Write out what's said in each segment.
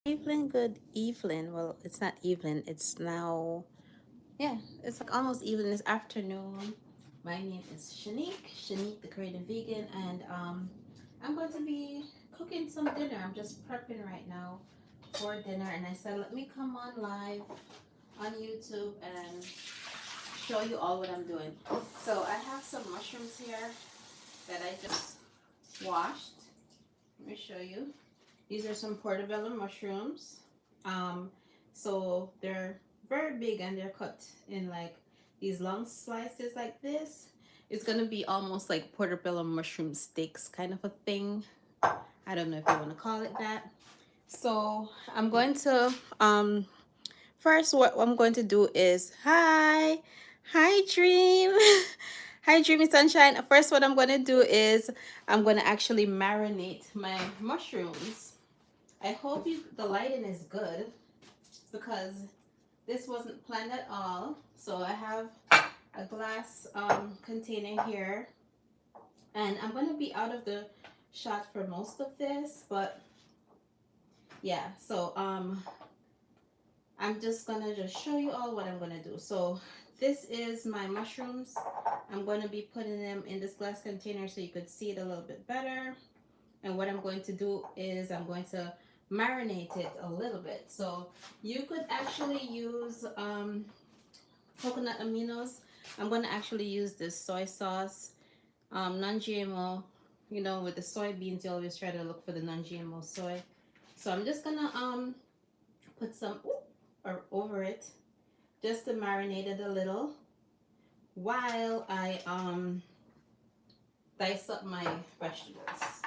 Evening, good evening. Well, it's not evening, it's now, yeah, it's like almost evening, it's afternoon. My name is Shanique the creative vegan, and I'm going to be cooking some dinner. I'm just prepping right now for dinner, and I said, let me come on live on YouTube and show you all what I'm doing. So, I have some mushrooms here that I just washed. Let me show you. These are some portobello mushrooms. Um, so they're very big and they're cut in like these long slices like this. It's gonna be almost like portobello mushroom sticks kind of a thing. I don't know if you want to call it that. So I'm going to first what I'm going to do is hi Dream. Hi Dreamy Sunshine. First what I'm going to do is I'm going to actually marinate my mushrooms. I hope the lighting is good because this wasn't planned at all. So I have a glass container here, and I'm going to be out of the shot for most of this, but yeah, so I'm just gonna just show you all what I'm gonna do. So this is my mushrooms. I'm going to be putting them in this glass container so you could see it a little bit better. And what I'm going to do is I'm going to marinate it a little bit. So you could actually use coconut aminos. I'm going to actually use this soy sauce, non-GMO. You know, with the soybeans, you always try to look for the non-GMO soy. So I'm just gonna put some or over it just to marinate it a little while I dice up my vegetables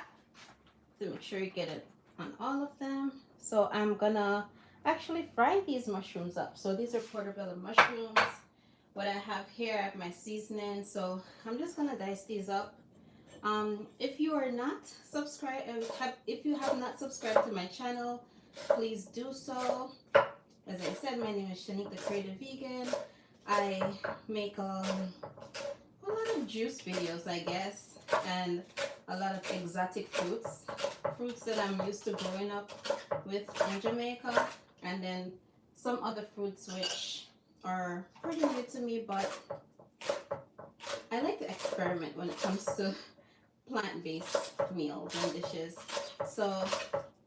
to make sure you get it on all of them. So I'm gonna actually fry these mushrooms up. So these are portobello mushrooms. What I have here, I have my seasoning. So I'm just gonna dice these up. If you are not subscribed, if you have not subscribed to my channel, please do so. As I said, my name is Shanique the Creative Vegan. I make a lot of juice videos, I guess, and a lot of exotic fruits that I'm used to growing up with in Jamaica, and then some other fruits which are pretty new to me, but I like to experiment when it comes to plant-based meals and dishes. So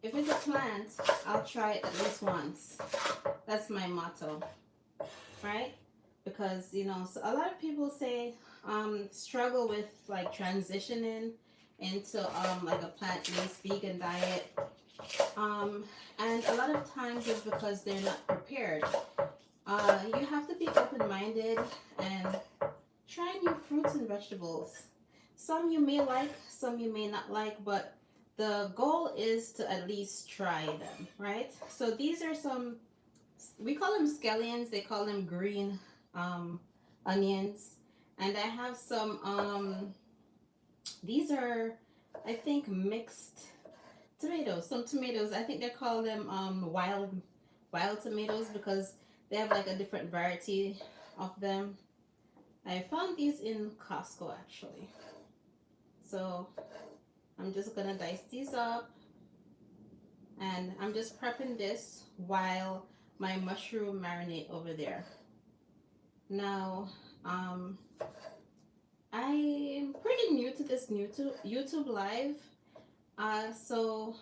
if it's a plant, I'll try it at least once. That's my motto, right? Because you know, so a lot of people say struggle with like transitioning into like a plant-based vegan diet, and a lot of times it's because they're not prepared. You have to be open-minded and try new fruits and vegetables. Some you may like, some you may not like, but the goal is to at least try them, right? So these are some, we call them scallions, they call them green onions. And I have some, these are, I think, mixed tomatoes. Some tomatoes, I think they call them wild tomatoes because they have like a different variety of them. I found these in Costco actually. So I'm just gonna dice these up, and I'm just prepping this while my mushroom marinate over there. Now, um, I'm pretty new to this YouTube live, so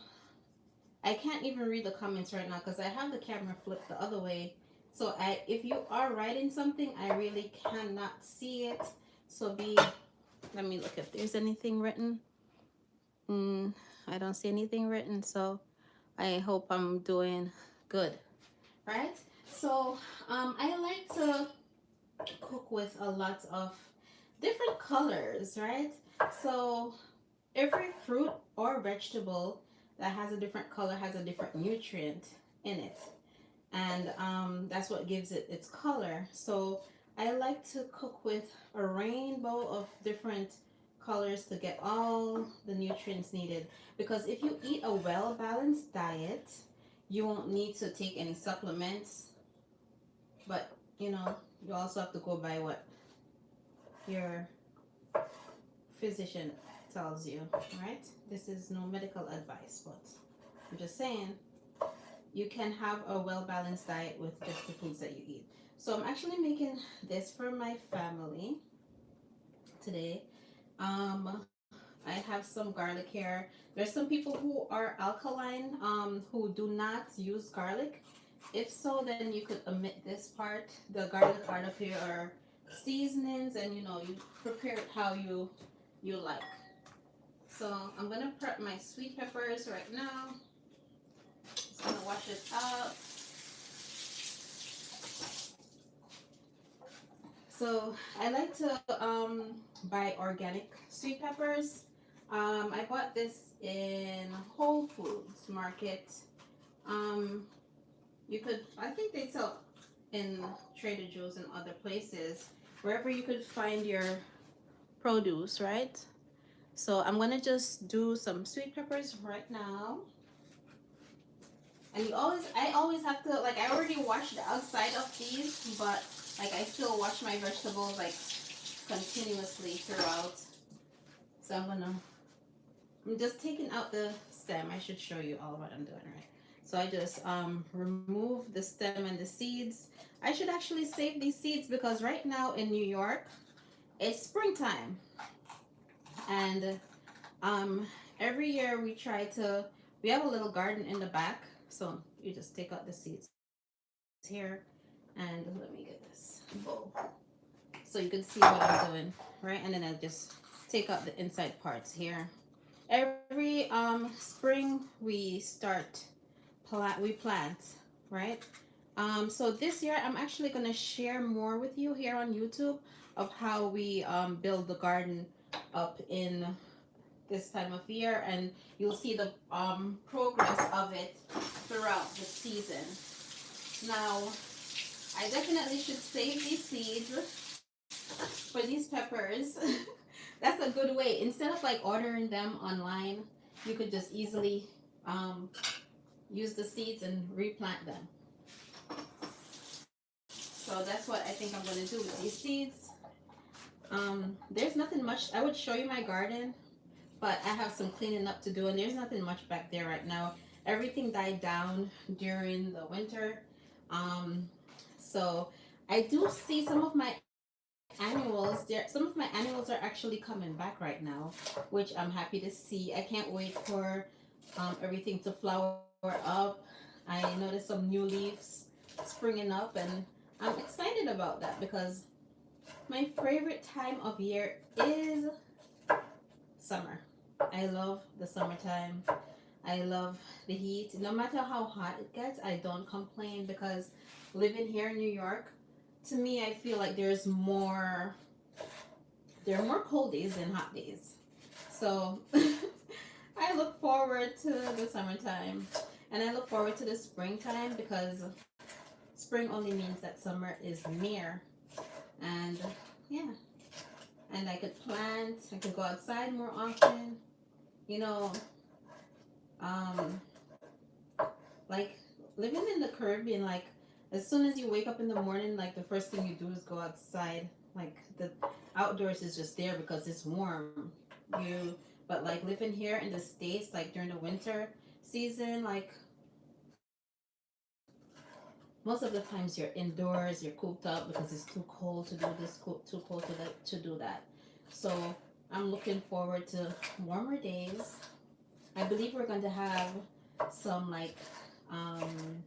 I can't even read the comments right now because I have the camera flipped the other way. So if you are writing something, I really cannot see it. So let me look if there's anything written. I don't see anything written, so I hope I'm doing good, right? So I like to cook with a lot of different colors, right? So every fruit or vegetable that has a different color has a different nutrient in it, and that's what gives it its color. So I like to cook with a rainbow of different colors to get all the nutrients needed, because if you eat a well balanced diet, you won't need to take any supplements, but you know, you also have to go by what your physician tells you, right? This is no medical advice, but I'm just saying you can have a well-balanced diet with just the foods that you eat. So I'm actually making this for my family today. I have some garlic here. There's some people who are alkaline, who do not use garlic. If so, then you could omit this part. The garlic part of here are seasonings, and you prepare it how you like. So I'm gonna prep my sweet peppers right now. Just gonna wash it up. So I like to buy organic sweet peppers. I bought this in Whole Foods Market. Um, I think they sell in Trader Joe's and other places, wherever you could find your produce, right? So I'm gonna just do some sweet peppers right now. And I always have to, like, I already washed the outside of these, but like I still wash my vegetables like continuously throughout. So I'm just taking out the stem. I should show you all what I'm doing, right? So I just remove the stem and the seeds. I should actually save these seeds because right now in New York, it's springtime. And every year we have a little garden in the back. So you just take out the seeds here. And let me get this bowl so you can see what I'm doing, right? And then I just take out the inside parts here. Every spring we plant, right? So this year I'm actually gonna share more with you here on YouTube of how we build the garden up in this time of year, and you'll see the progress of it throughout the season. Now, I definitely should save these seeds for these peppers. That's a good way. Instead of like ordering them online, you could just easily use the seeds and replant them. So that's what I think I'm going to do with these seeds. There's nothing much. I would show you my garden, but I have some cleaning up to do, and there's nothing much back there right now. Everything died down during the winter. So I do see some of my annuals there. Some of my annuals are actually coming back right now, which I'm happy to see. I can't wait for everything to flower up. I noticed some new leaves springing up, and I'm excited about that because my favorite time of year is summer. I love the summertime. I love the heat. No matter how hot it gets, I don't complain because living here in New York, to me, I feel like there are more cold days than hot days. So I look forward to the summertime, and I look forward to the springtime because spring only means that summer is near. And yeah, and I could plant, I could go outside more often, you know, um, like living in the Caribbean, like as soon as you wake up in the morning, like the first thing you do is go outside. Like the outdoors is just there because it's warm. But like living here in the States, like during the winter season, like most of the times you're indoors, you're cooped up because it's too cold to do this, too cold to do that. So I'm looking forward to warmer days. I believe we're going to have some like um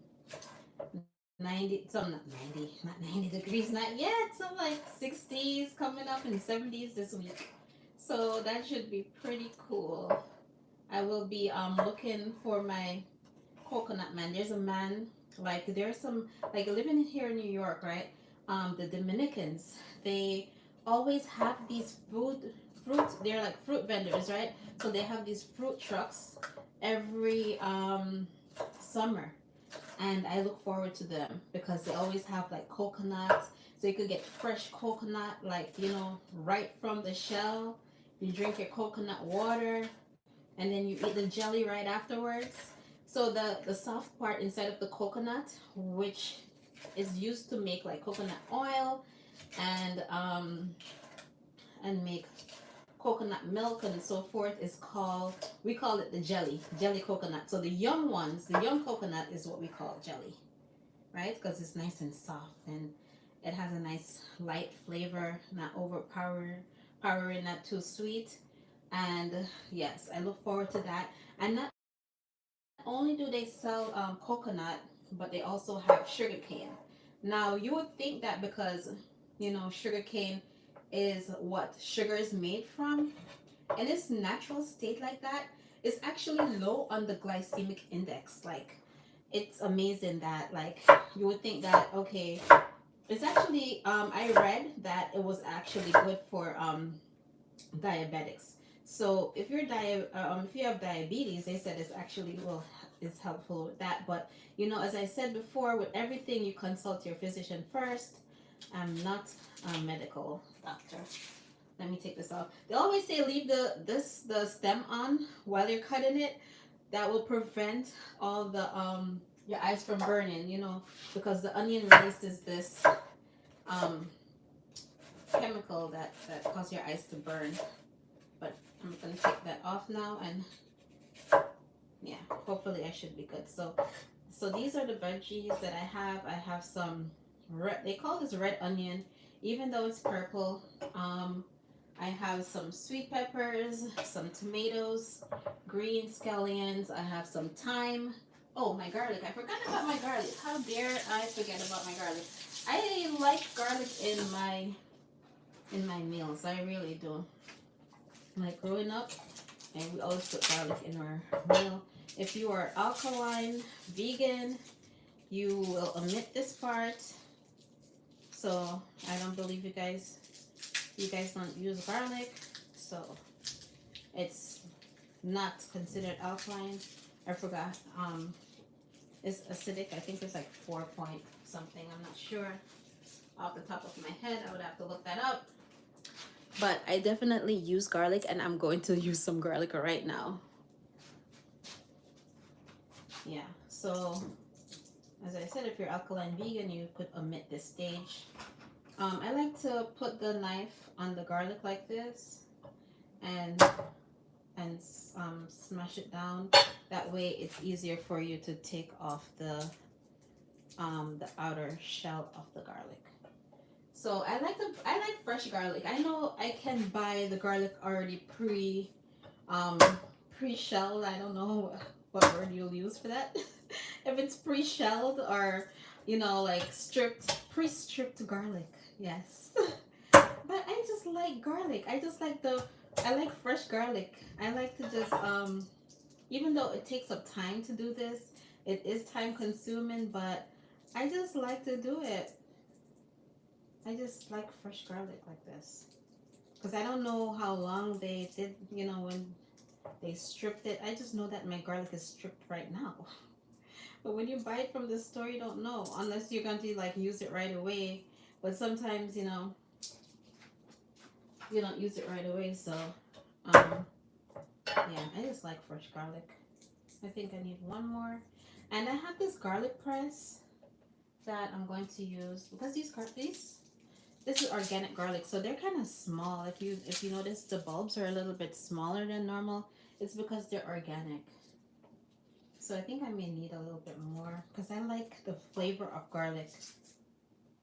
90 degrees, not yet, some like 60s coming up and 70s this week. So that should be pretty cool. I will be looking for my coconut man. There's a man, like there's some, like living here in New York, right? The Dominicans, they always have these they're like fruit vendors, right? So they have these fruit trucks every summer, and I look forward to them because they always have like coconuts, so you could get fresh coconut, like right from the shell. You drink your coconut water, and then you eat the jelly right afterwards. So the soft part inside of the coconut, which is used to make like coconut oil and make coconut milk and so forth is called, we call it the jelly coconut. So the young ones, the young coconut is what we call jelly, right? Because it's nice and soft and it has a nice light flavor, not powering, not too sweet. And yes, I look forward to that. And not only do they sell coconut, but they also have sugar cane. Now you would think that because sugar cane is what sugar is made from, in its natural state like that, it's actually low on the glycemic index. Like, it's amazing that, like, you would think that, okay, it's actually I read that it was actually good for diabetics. So if you have diabetes, they said it's actually, well, it's helpful with that. But as I said before, with everything, you consult your physician first. I'm not a medical doctor. Let me take this off. They always say leave the stem on while you're cutting it. That will prevent all the your eyes from burning, because the onion releases this um chemical that causes your eyes to burn. But I'm gonna take that off now, and yeah, hopefully I should be good. So these are the veggies that I have. I have some red, they call this red onion, even though it's purple. I have some sweet peppers, some tomatoes, green scallions. I have some thyme. Oh, my garlic. I forgot about my garlic. How dare I forget about my garlic? I like garlic in my meals. I really do. Like growing up, and we always put garlic in our meal. If you are alkaline, vegan, you will omit this part. So I don't believe you guys don't use garlic, so it's not considered alkaline. I forgot. It's acidic. I think it's like 4 point something. I'm not sure off the top of my head. I would have to look that up. But I definitely use garlic, and I'm going to use some garlic right now. Yeah, so as I said, if you're alkaline vegan, you could omit this stage. I like to put the knife on the garlic like this and smash it down. That way it's easier for you to take off the outer shell of the garlic. So I like fresh garlic. I know I can buy the garlic already pre-shelled. I don't know what word you'll use for that. If it's pre-shelled or like pre-stripped garlic. Yes. But I just like garlic. I like fresh garlic. I like to just even though it takes up time to do this, it is time consuming, but I just like to do it. I just like fresh garlic like this. Because I don't know how long they did, when they stripped it. I just know that my garlic is stripped right now. But when you buy it from the store, you don't know. Unless you're going to like use it right away. But sometimes, you don't use it right away. So, yeah, I just like fresh garlic. I think I need one more. And I have this garlic press that I'm going to use. Because this is organic garlic, so they're kind of small. If you notice, the bulbs are a little bit smaller than normal. It's because they're organic. So I think I may need a little bit more because I like the flavor of garlic.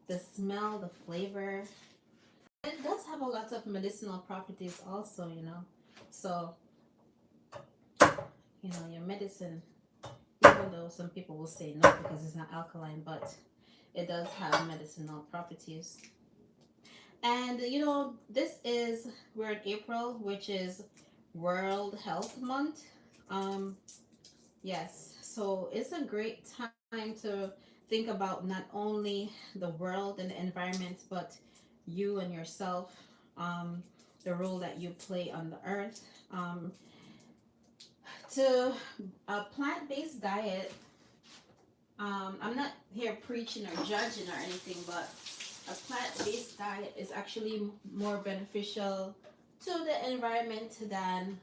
The smell, the flavor. It does have a lot of medicinal properties also, So, your medicine, even though some people will say no because it's not alkaline, but it does have medicinal properties. And we're in April, which is World Health Month. Yes, so it's a great time to think about not only the world and the environment, but you and yourself, the role that you play on the earth. To a plant-based diet, I'm not here preaching or judging or anything, but a plant-based diet is actually more beneficial to the environment than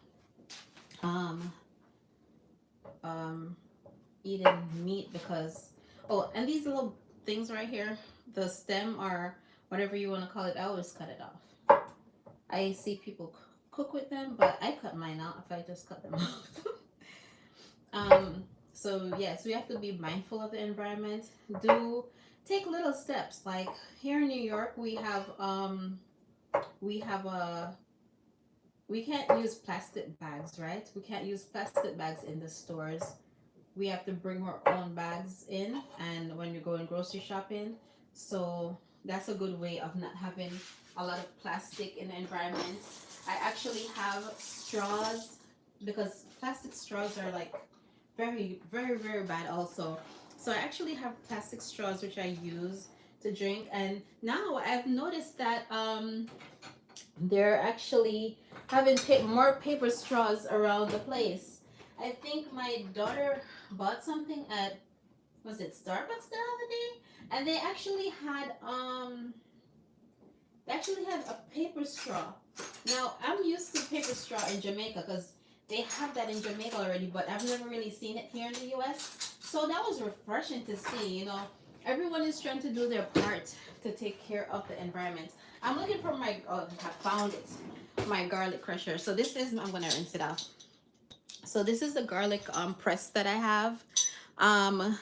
eating meat because and these little things right here, the stem or whatever you want to call it, I always cut it off. I see people cook with them, but I cut mine out if I just cut them off. um, so yes, we have to be mindful of the environment. Do take little steps. Like here in New York, we have a we can't use plastic bags, right? We can't use plastic bags in the stores. We have to bring our own bags in, and when you're going grocery shopping, so that's a good way of not having a lot of plastic in the environment. I actually have straws because plastic straws are like very bad also. So I actually have plastic straws which I use to drink, and now I've noticed that they're actually having more paper straws around the place. I think my daughter bought something at, was it Starbucks the other day? And they actually had a paper straw. Now I'm used to paper straw in Jamaica because they have that in Jamaica already, but I've never really seen it here in the US. So that was refreshing to see, you know. Everyone is trying to do their part to take care of the environment. I'm looking for my, oh, I found it, my garlic crusher. So this is, I'm gonna rinse it off. So this is the garlic press that I have. Um,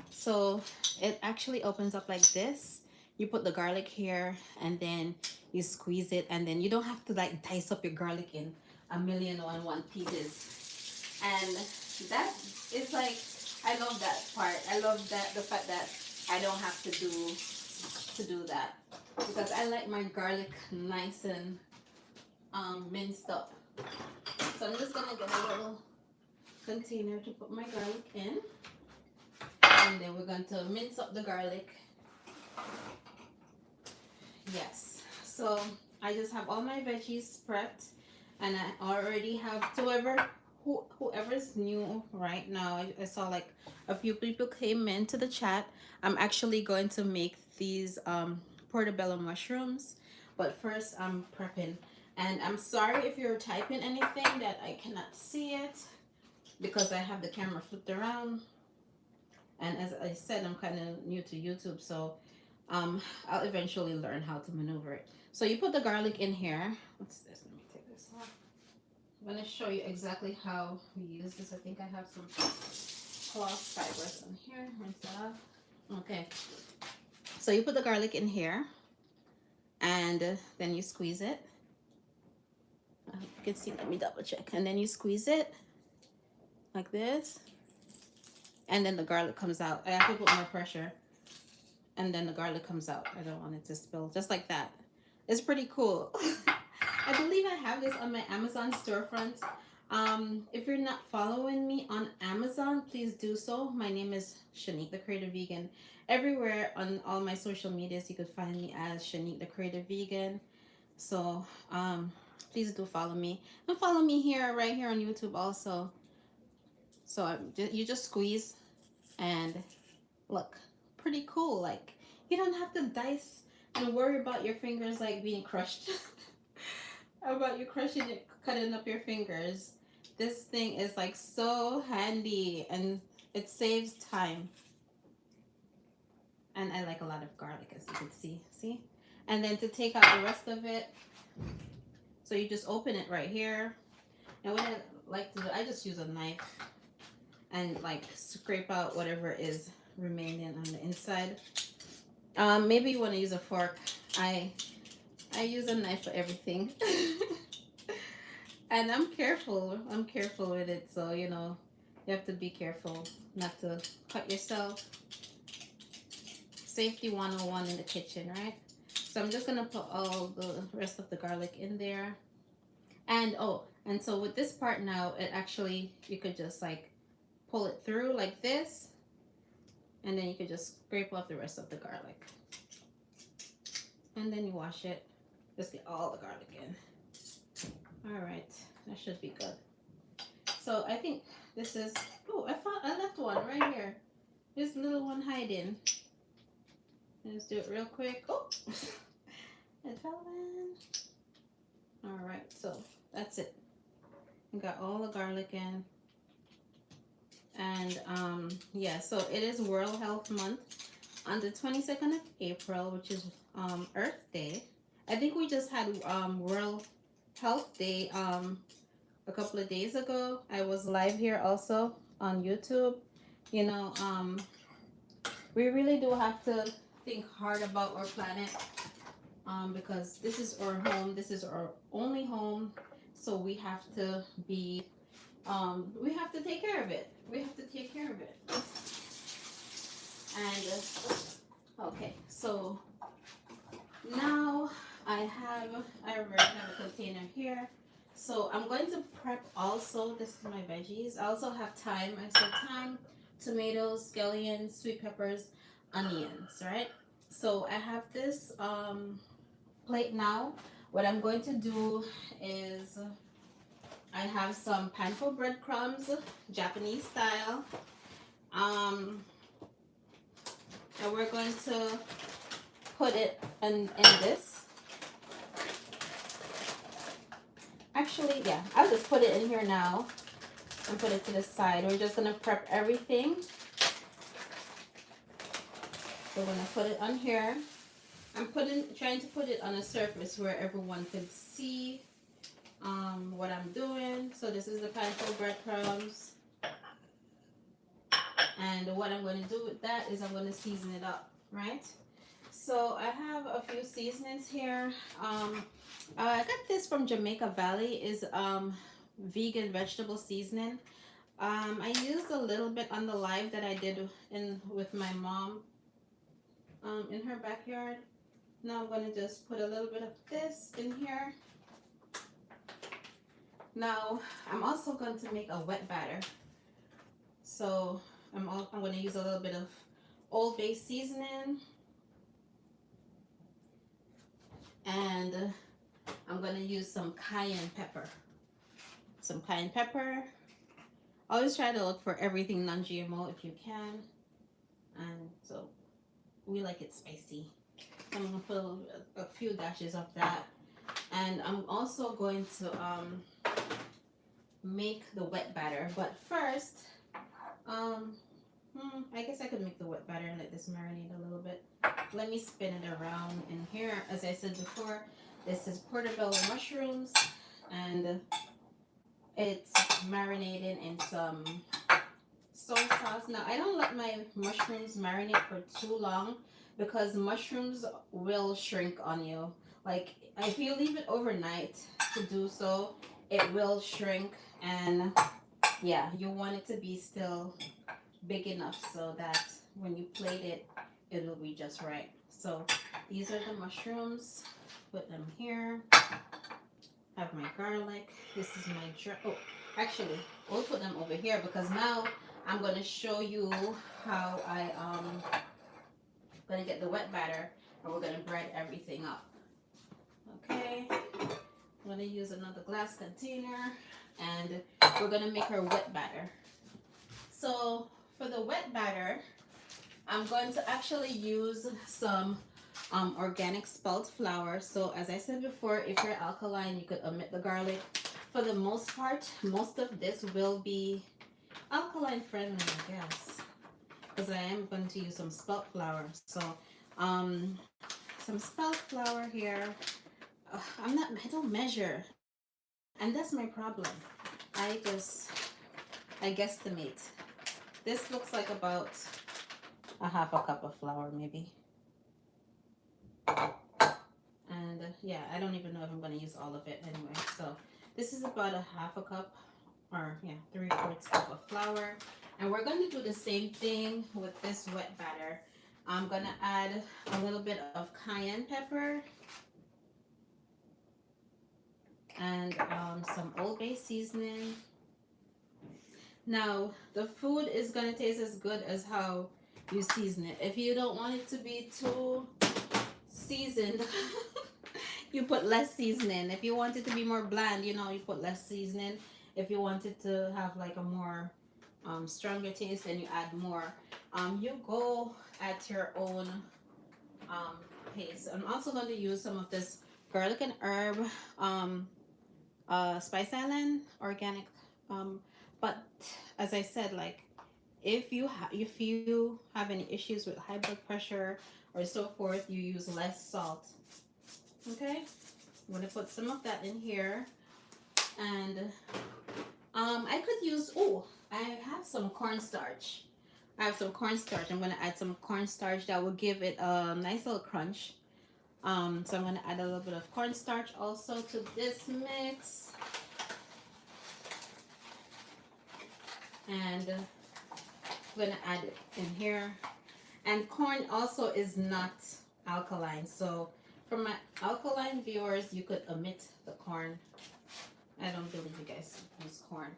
so it actually opens up like this. You put the garlic here and then you squeeze it, and then you don't have to like dice up your garlic in a million and one pieces. And that is like, I love that part. I love that, the fact that I don't have to do that, because I like my garlic nice and minced up. So I'm just gonna get a little container to put my garlic in, and then we're going to mince up the garlic. Yes, so I just have all my veggies prepped, and I already have, whoever's new right now, I saw like a few people came into the chat. I'm actually going to make these portobello mushrooms, but first I'm prepping. And I'm sorry if you're typing anything that I cannot see it, because I have the camera flipped around. And as I said, I'm kind of new to YouTube, so I'll eventually learn how to maneuver it. So you put the garlic in here. What's this? Let me take this off. I'm going to show you exactly how we use this. I think I have some cloth fibers on here. Rinse that off. Okay. So you put the garlic in here, and then you squeeze it. I hope you can see. Let me double check. And then you squeeze it like this, and then the garlic comes out. I have to put more pressure, and then the garlic comes out. I don't want it to spill. Just like that. It's pretty cool. I believe I have this on my Amazon storefront. If you're not following me on Amazon, please do so. My name is Shanique the Creative Vegan. Everywhere on all my social medias, you could find me as Shanique the Creative Vegan. So please do follow me, and follow me here, right here on YouTube also. So you just squeeze, and look, pretty cool. Like, you don't have to dice and worry about your fingers like being crushed. About you crushing it, cutting up your fingers. This thing is like so handy, and it saves time. And I like a lot of garlic, as you can see. And then to take out the rest of it, so you just open it right here. And what I like to do, I just use a knife and like scrape out whatever is remaining on the inside. Maybe you want to use a fork. I use a knife for everything. And I'm careful with it, so you know, you have to be careful not to cut yourself. Safety 101 in the kitchen, right? So I'm just gonna put all the rest of the garlic in there. And and so with this part now, it actually, you could just like pull it through like this, and then you could just scrape off the rest of the garlic, and then you wash it. Just get all the garlic in. All right, that should be good. So I think this is, I left one right here. This little one hiding. Let's do it real quick. Oh, it fell in. All right, so that's it. I got all the garlic in. And yeah, so it is World Health Month on the 22nd of April, which is Earth Day. I think we just had World health day a couple of days ago. I was live here also on YouTube. You know, we really do have to think hard about our planet, because this is our home. This is our only home. So we have to be, we have to take care of it. We have to take care of it. And okay, so now I already have a container here. So I'm going to prep also. This is my veggies. I also have thyme. I said thyme, tomatoes, scallions, sweet peppers, onions, right? So I have this plate now. What I'm going to do is I have some panko breadcrumbs, Japanese style. And we're going to put it in this. Actually, yeah, I'll just put it in here now and put it to the side. We're just gonna prep everything. We're gonna put it on here. I'm trying to put it on a surface where everyone can see what I'm doing. So this is the panko breadcrumbs. And what I'm going to do with that is I'm going to season it up, right? So I have a few seasonings here. I got this from Jamaica Valley. Is vegan vegetable seasoning. I used a little bit on the live that I did with my mom in her backyard. Now I'm going to just put a little bit of this in here. Now I'm also going to make a wet batter. So I'm going to use a little bit of Old Bay seasoning, and I'm going to use some cayenne pepper. Some cayenne pepper. Always try to look for everything non-GMO if you can. And so we like it spicy. So I'm going to put a few dashes of that. And I'm also going to make the wet batter. But first, I guess I could make the wet batter and let this marinate a little bit. Let me spin it around in here. As I said before, this is portobello mushrooms, and it's marinated in some soy sauce. Now, I don't let my mushrooms marinate for too long because mushrooms will shrink on you. Like, if you leave it overnight to do so, it will shrink, and yeah, you want it to be still big enough so that when you plate it, it'll be just right. So these are the mushrooms. Put them here. Have my garlic. This is my oh, actually, we'll put them over here because now I'm going to show you how I going to get the wet batter, and we're going to bread everything up. Okay, I'm going to use another glass container, and we're going to make our wet batter. So for the wet batter, I'm going to actually use some organic spelt flour. So as I said before, if you're alkaline, you could omit the garlic. For the most part, most of this will be alkaline friendly, I guess, because I am going to use some spelt flour. So some spelt flour here. I don't measure, and that's my problem. I guesstimate. This looks like about a half a cup of flour, maybe. And yeah, I don't even know if I'm going to use all of it anyway. So this is about a half a cup, or yeah, 3/4 cup of flour. And we're going to do the same thing with this wet batter. I'm going to add a little bit of cayenne pepper and some Old Bay seasoning. Now, the food is going to taste as good as how you season it. If you don't want it to be too seasoned, you put less seasoning. If you want it to be more bland, you put less seasoning. If you want it to have like a more stronger taste, then you add more. You go at your own pace. I'm also going to use some of this garlic and herb Spice Island organic, but as I said, like if you have any issues with high blood pressure or so forth, you use less salt. Okay, I'm gonna put some of that in here, and I could use. Oh, I have some cornstarch. I have some cornstarch. I'm gonna add some cornstarch that will give it a nice little crunch. So I'm gonna add a little bit of cornstarch also to this mix, and I'm gonna add it in here. And corn also is not alkaline, so for my alkaline viewers, you could omit the corn. I don't believe you guys use corn.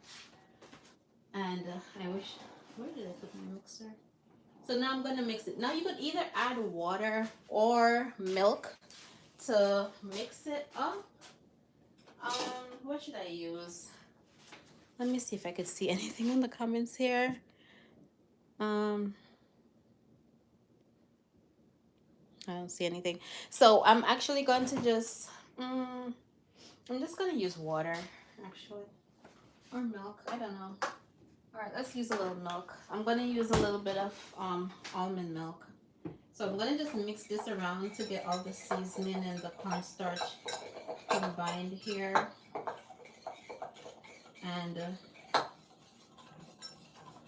And I wish, where did I put my mixer? So now I'm gonna mix it. Now you could either add water or milk to mix it up. What should I use? Let me see if I could see anything in the comments here. I don't see anything. So I'm actually going to just, I'm just going to use water, actually. Or milk, I don't know. All right, let's use a little milk. I'm going to use a little bit of almond milk. So I'm going to just mix this around to get all the seasoning and the cornstarch combined here. And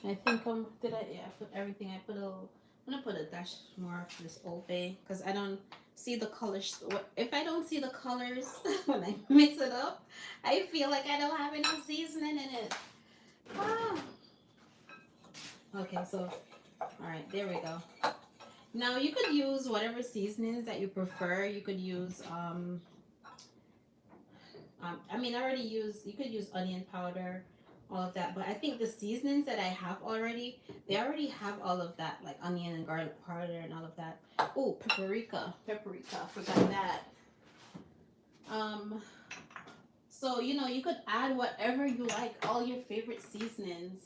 I think I put everything. I put a little, I'm gonna put a dash more of this Old Bay because I don't see the colors. If I don't see the colors when I mix it up, I feel like I don't have enough seasoning in it. Ah. Okay, so all right, there we go. Now you could use whatever seasonings that you prefer. You could use I mean, I already use. You could use onion powder, all of that. But I think the seasonings that I have already, they already have all of that, like onion and garlic powder and all of that. Oh, paprika, forgot that. So you know, you could add whatever you like, all your favorite seasonings.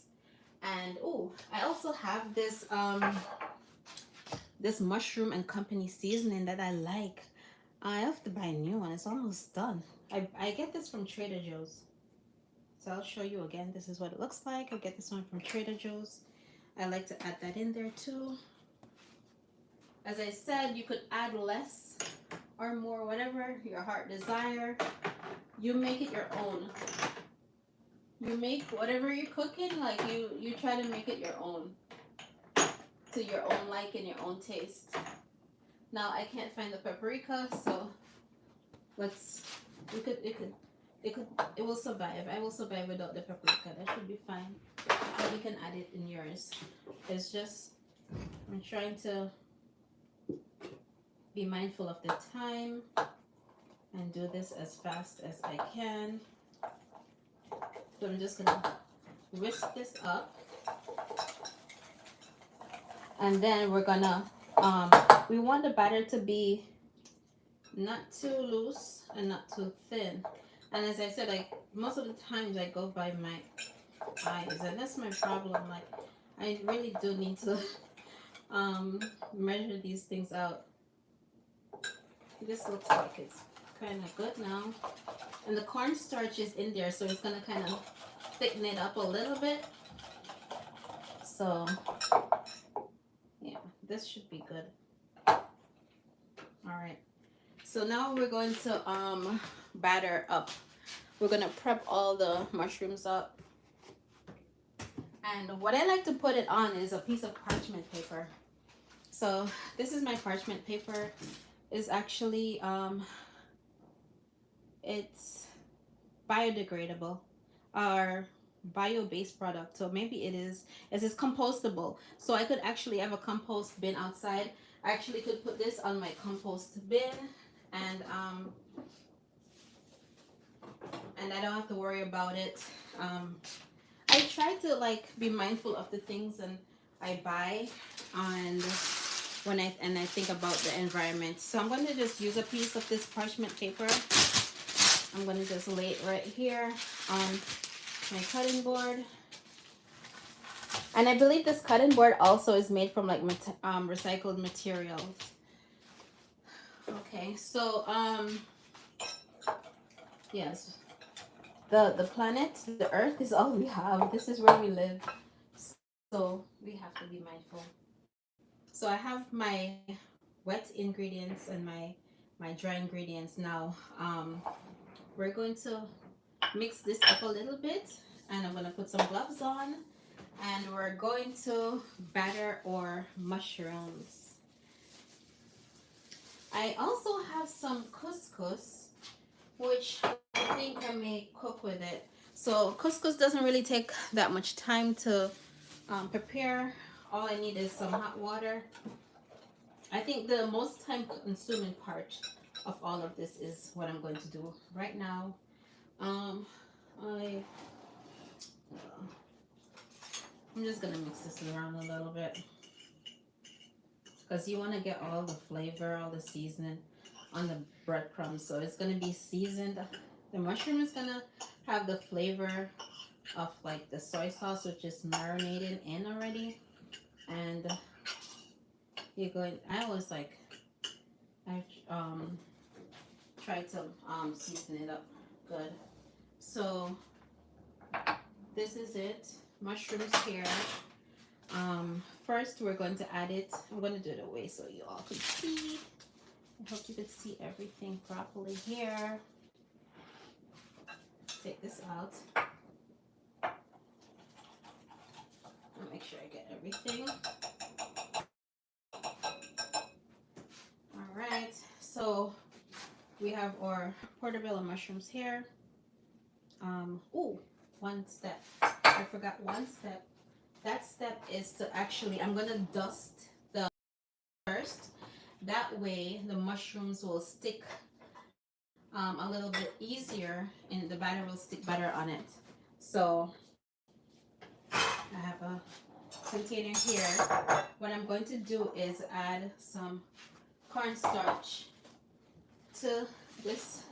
And oh, I also have this this mushroom and company seasoning that I like. I have to buy a new one. It's almost done. I get this from Trader Joe's. So I'll show you again. This is what it looks like. I get this one from Trader Joe's. I like to add that in there too. As I said, you could add less or more, whatever your heart desire. You make it your own. You make whatever you're cooking, like you try to make it your own, to your own like and your own taste. Now I can't find the paprika, so it will survive. I will survive without the paprika. That should be fine. But you can add it in yours. It's just, I'm trying to be mindful of the time and do this as fast as I can. So I'm just gonna whisk this up. And then we're gonna, we want the batter to be not too loose and not too thin. And as I said, like most of the times I go by my eyes, and that's my problem. Like I really do need to measure these things out. This looks like it's kind of good now, and the cornstarch is in there, so it's gonna kind of thicken it up a little bit. So yeah, this should be good. All right. So now we're going to batter up. We're gonna prep all the mushrooms up. And what I like to put it on is a piece of parchment paper. So this is my parchment paper. It's actually it's biodegradable or bio-based product. So maybe it is compostable. So I could actually have a compost bin outside. I actually could put this on my compost bin, and I don't have to worry about it. I try to like be mindful of the things and I buy, and when I think about the environment. So I'm going to just use a piece of this parchment paper. I'm going to just lay it right here on my cutting board. And I believe this cutting board also is made from like recycled materials. Okay, so yes, the planet, the earth is all we have. This is where we live, so we have to be mindful. So I have my wet ingredients and my my dry ingredients. Now we're going to mix this up a little bit, and I'm going to put some gloves on, and we're going to batter our mushrooms. I also have some couscous, which I think I may cook with it. So couscous doesn't really take that much time to prepare. All I need is some hot water. I think the most time consuming part of all of this is what I'm going to do right now. Um, I, I'm just gonna mix this around a little bit because you want to get all the flavor, all the seasoning on the breadcrumbs. So it's gonna be seasoned. The mushroom is gonna have the flavor of like the soy sauce, which is marinated in already, and you're going. I always like I try to season it up good. So this is it. Mushrooms here. First we're going to add it. I'm going to do it away so you all can see. I hope you can see everything properly here. Take this out. I'll make sure I get everything. All right. So we have our portobello mushrooms here. Oh, one step. I forgot one step. That step is to actually, I'm going to dust the first. That way the mushrooms will stick a little bit easier and the batter will stick better on it. So I have a container here. What I'm going to do is add some cornstarch to this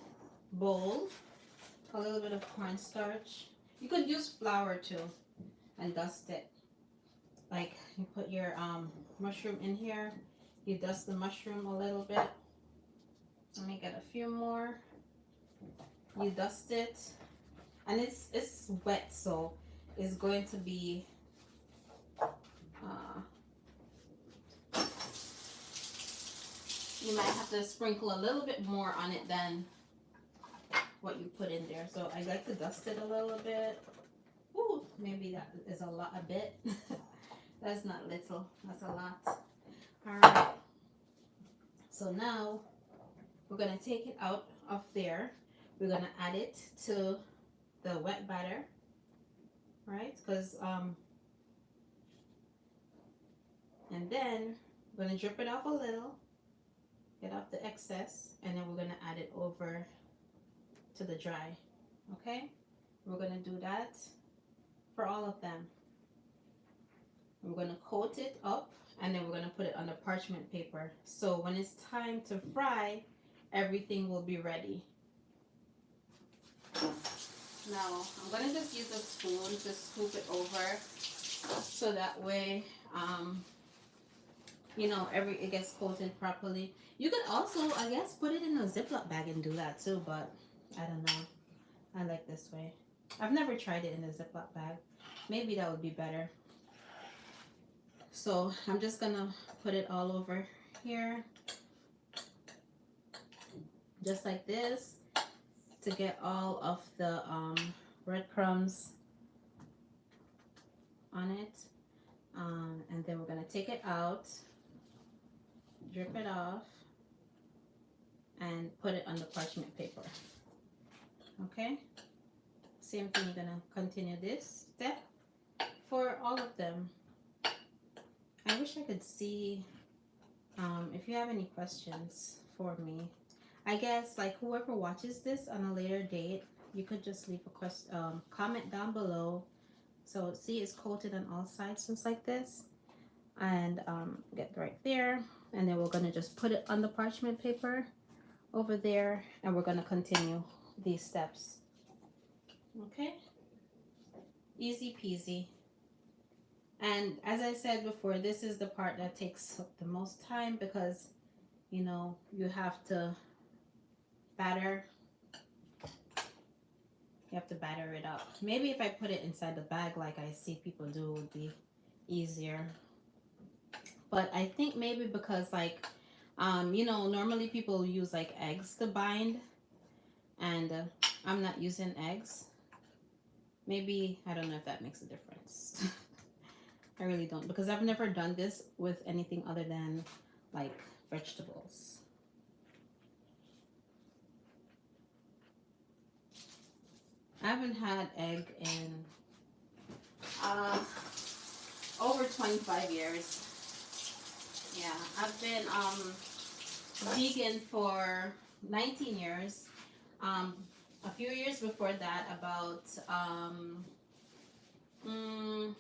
bowl. A little bit of cornstarch. You could use flour too and dust it. Like you put your mushroom in here, you dust the mushroom a little bit. Let me get a few more. You dust it, and it's wet, so it's going to be you might have to sprinkle a little bit more on it than what you put in there. So I like to dust it a little bit. Ooh, maybe that is a bit. That's not little, that's a lot. All right. So now we're gonna take it out of there. We're gonna add it to the wet batter, right? Because and then we're gonna drip it off a little, get off the excess, and then we're gonna add it over to the dry. Okay, we're gonna do that for all of them. We're gonna coat it up, and then we're gonna put it on the parchment paper. So when it's time to fry, everything will be ready. Now I'm gonna just use a spoon to scoop it over, so that way, you know, it gets coated properly. You could also, I guess, put it in a Ziploc bag and do that too, but I don't know. I like this way. I've never tried it in a Ziploc bag. Maybe that would be better. So I'm just gonna put it all over here, just like this, to get all of the breadcrumbs on it. And then we're gonna take it out, drip it off, and put it on the parchment paper. Okay, same thing, you're gonna continue this step for all of them. I wish I could see if you have any questions for me. I guess like whoever watches this on a later date, you could just leave a comment down below. So see, it's coated on all sides just like this, and get right there, and then we're gonna just put it on the parchment paper over there, and we're gonna continue these steps. Okay, easy peasy. And as I said before, this is the part that takes the most time because, you know, you have to batter. You have to batter it up. Maybe if I put it inside the bag like I see people do, it would be easier. But I think maybe because like You know, normally people use like eggs to bind, and I'm not using eggs. Maybe, I don't know if that makes a difference. I really don't, because I've never done this with anything other than like vegetables. I haven't had egg in over 25 years. Yeah, I've been vegan for 19 years. Um, a few years before that, mm,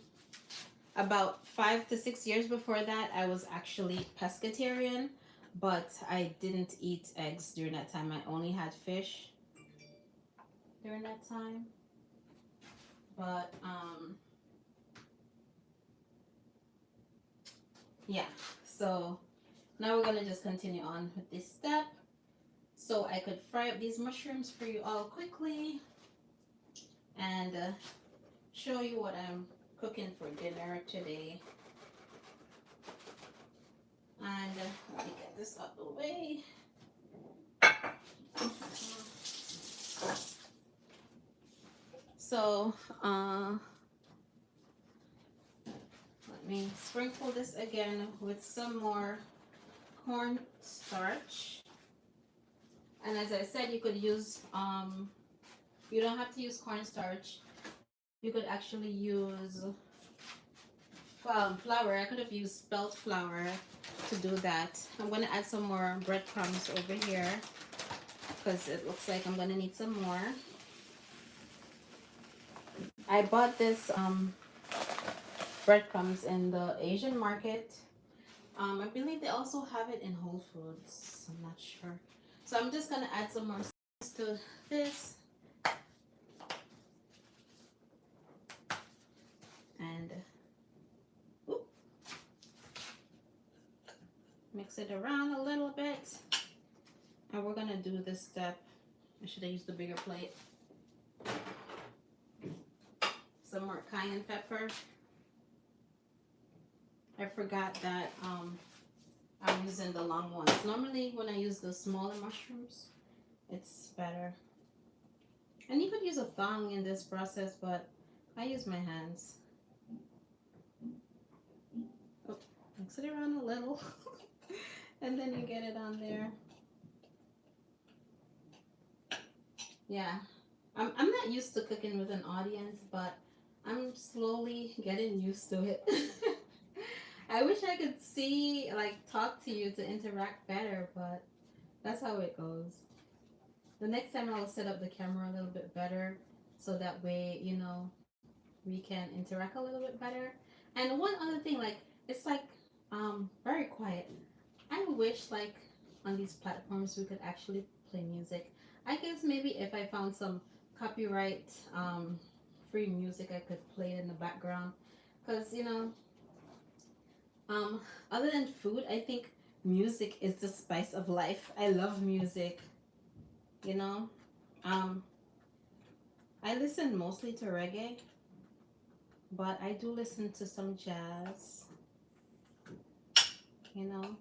about 5 to 6 years before that, I was actually pescatarian, but I didn't eat eggs during that time. I only had fish during that time. But yeah, so now we're gonna just continue on with this step so I could fry up these mushrooms for you all quickly and show you what I'm cooking for dinner today. And let me get this out of the way. So let me sprinkle this again with some more cornstarch. And as I said, you could use you don't have to use cornstarch. You could actually use flour. I could have used spelt flour to do that. I'm going to add some more breadcrumbs over here because it looks like I'm going to need some more. I bought this breadcrumbs in the Asian market. I believe they also have it in Whole Foods. I'm not sure. So I'm just going to add some more to this. And mix it around a little bit. And we're going to do this step. I should have used the bigger plate. Some more cayenne pepper. I forgot that I'm using the long ones. Normally when I use the smaller mushrooms, it's better. And you could use a thong in this process, but I use my hands. Oh, mix it around a little. And then you get it on there. Yeah, I'm not used to cooking with an audience, but I'm slowly getting used to it. I wish I could see, like, talk to you to interact better, but that's how it goes. The next time I'll set up the camera a little bit better so that way, you know, we can interact a little bit better. And one other thing, like, it's like very quiet. I wish, like, on these platforms we could actually play music. I guess maybe if I found some copyright free music, I could play it in the background. Because, you know, other than food, I think music is the spice of life. I love music, you know. Um, I listen mostly to reggae, but I do listen to some jazz, you know.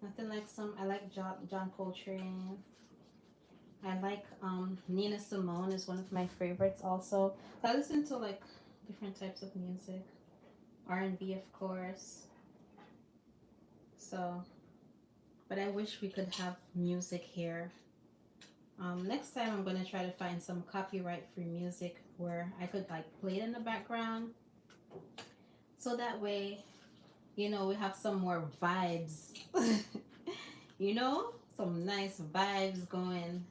Nothing like I like John Coltrane. I like Nina Simone is one of my favorites also. I listen to like different types of music. R&B of course. So, but I wish we could have music here. Next time I'm gonna try to find some copyright free music where I could like play it in the background. So that way, you know, we have some more vibes. You know, some nice vibes going.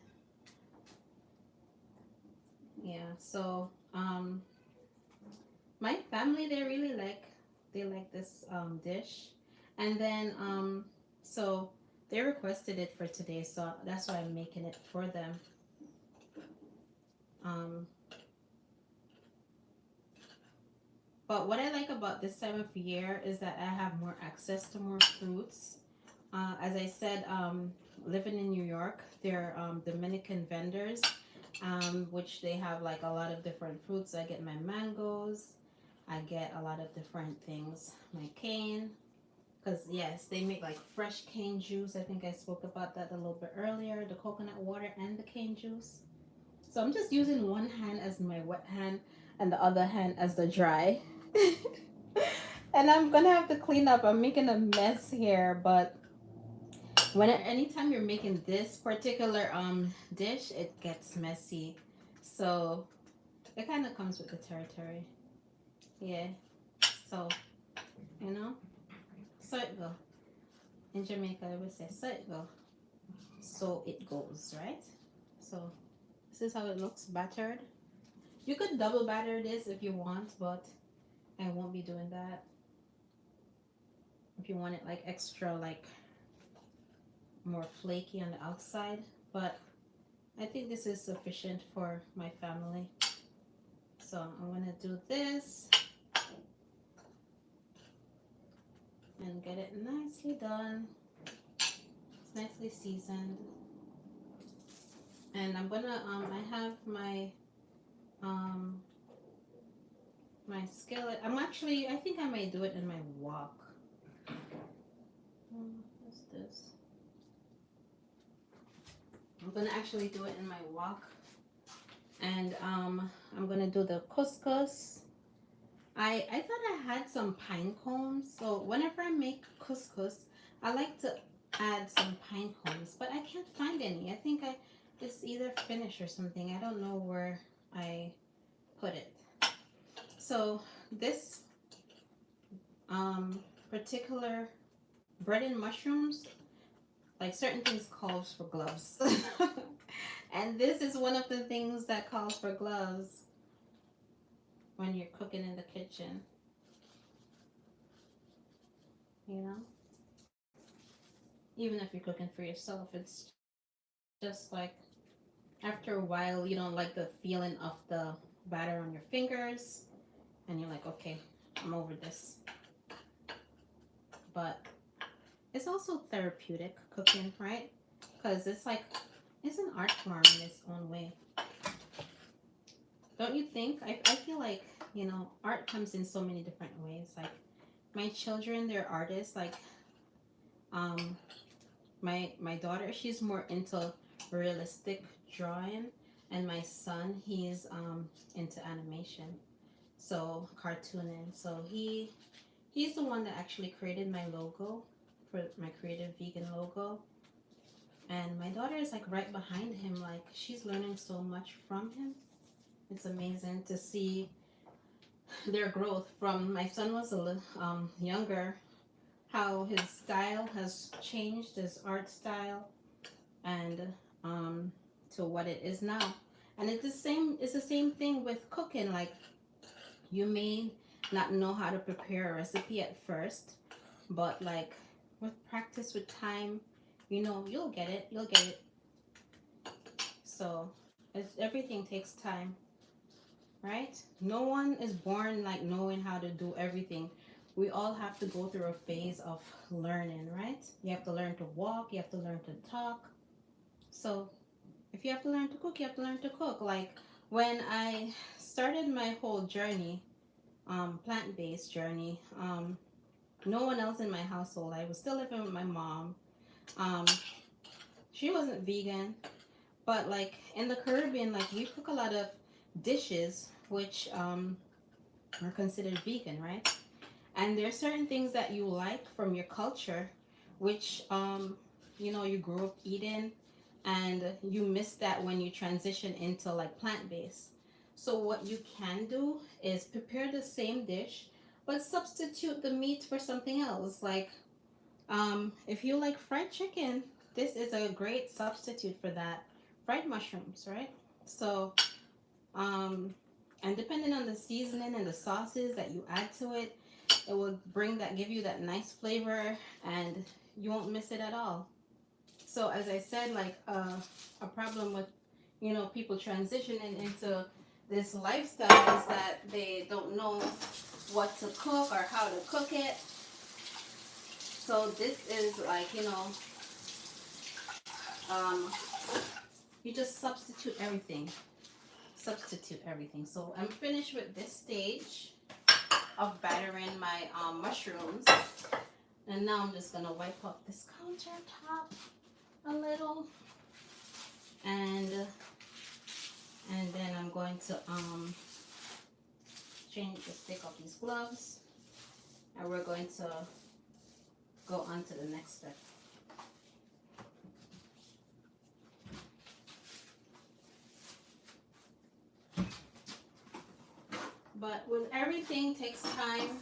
Yeah, so my family they like this dish. And then so they requested it for today, so that's why I'm making it for them. Um but what I like about this time of year is that I have more access to more fruits. As I said, living in New York, there are Dominican vendors, which they have like a lot of different fruits. I get my mangoes, I get a lot of different things, my cane, Because yes, they make like fresh cane juice. I think I spoke about that a little bit earlier, the coconut water and the cane juice. So I'm just using one hand as my wet hand and the other hand as the dry. And I'm gonna have to clean up. I'm making a mess here, but anytime you're making this particular dish, it gets messy. So it kind of comes with the territory. Yeah. So, you know, so it go. In Jamaica, they would say so it go. So it goes, right? So this is how it looks battered. You could double batter this if you want, but I won't be doing that. If you want it like extra, like more flaky on the outside, but I think this is sufficient for my family. So I'm gonna do this and get it nicely done. It's nicely seasoned. And I'm gonna I have my my skillet. I think I may do it in my wok. What's this? I'm gonna actually do it in my wok. And I'm gonna do the couscous. I thought I had some pine cones, so whenever I make couscous, I like to add some pine cones, but I can't find any. I think it's either finished or something. I don't know where I put it. So this particular bread and mushrooms, like certain things calls for gloves. And this is one of the things that calls for gloves when you're cooking in the kitchen. You know? Even if you're cooking for yourself, it's just like after a while you don't like the feeling of the batter on your fingers and you're like, okay, I'm over this. But it's also therapeutic cooking, right? Because it's an art form in its own way. Don't you think? I feel like, art comes in so many different ways. Like my children, they're artists. Like my daughter, she's more into realistic drawing, and my son, he's into animation, so cartooning. So he's the one that actually created my logo for my creative vegan logo. And my daughter is like right behind him. Like she's learning so much from him. It's amazing to see their growth. From my son was a little younger, how his style has changed, his art style, and to what it is now. And it's the same thing with cooking. Like you may not know how to prepare a recipe at first, but like with practice, with time, you'll get it. So everything takes time, right? No one is born like knowing how to do everything. We all have to go through a phase of learning, right? You have to learn to walk, you have to learn to talk. So if you have to learn to cook, you have to learn to cook. Like when I started my whole journey, plant-based journey, no one else in my household. I was still living with my mom. She wasn't vegan, but like in the Caribbean, like we cook a lot of dishes which are considered vegan, right? And there are certain things that you like from your culture, which you grew up eating, and you miss that when you transition into like plant-based. So what you can do is prepare the same dish, but substitute the meat for something else. Like if you like fried chicken, this is a great substitute for that. Fried mushrooms, right? So and depending on the seasoning and the sauces that you add to it, it will give you that nice flavor, and you won't miss it at all. So as I said, like a problem with people transitioning into this lifestyle is that they don't know what to cook or how to cook it. So this is like you just substitute everything. So I'm finished with this stage of battering my mushrooms. And now I'm just gonna wipe off this countertop a little, and then I'm going to take off these gloves, and we're going to go on to the next step. But with everything takes time.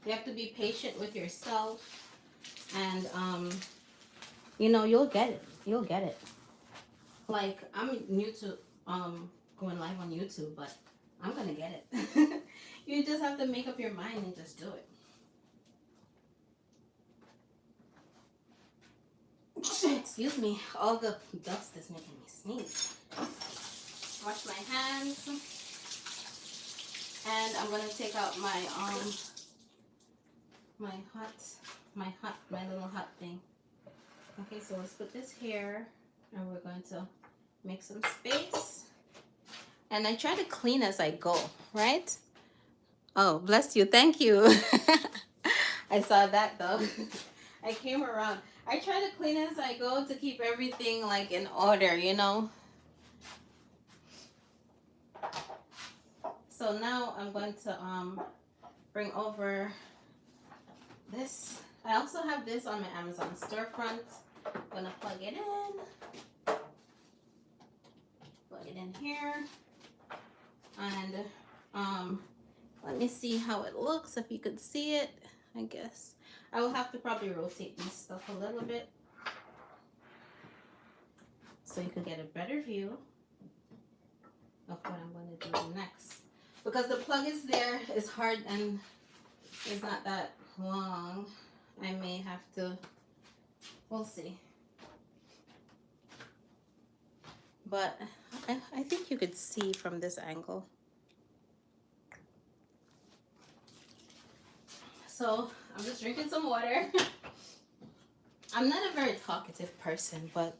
You have to be patient with yourself, and you know, you'll get it. You'll get it. Like, I'm new to going live on YouTube, but I'm gonna get it. You just have to make up your mind and just do it. Excuse me, all the dust is making me sneeze. Wash my hands, and I'm gonna take out my my little hot thing. Okay, so let's put this here, and we're going to make some space. And I try to clean as I go, right? Oh, bless you, thank you. I saw that though. I came around. I try to clean as I go to keep everything like in order, you know. So now I'm going to bring over this. I also have this on my Amazon storefront. I'm gonna plug it in here, and let me see how it looks, if you could see it. I guess I will have to probably rotate this stuff a little bit so you could get a better view of what I'm going to do next. Because the plug is there, it's hard and it's not that long. I may have to, we'll see. But I think you could see from this angle. So I'm just drinking some water. I'm not a very talkative person, but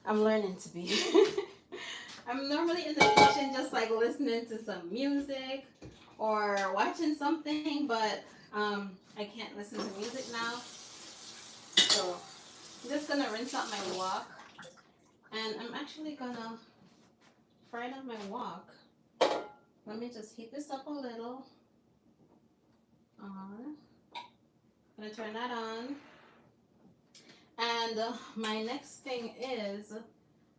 I'm learning to be. I'm normally in the kitchen just like listening to some music or watching something, but I can't listen to music now. So I'm just gonna rinse out my wok, and I'm actually gonna fry out my wok. Let me just heat this up a little. I'm gonna turn that on, and my next thing is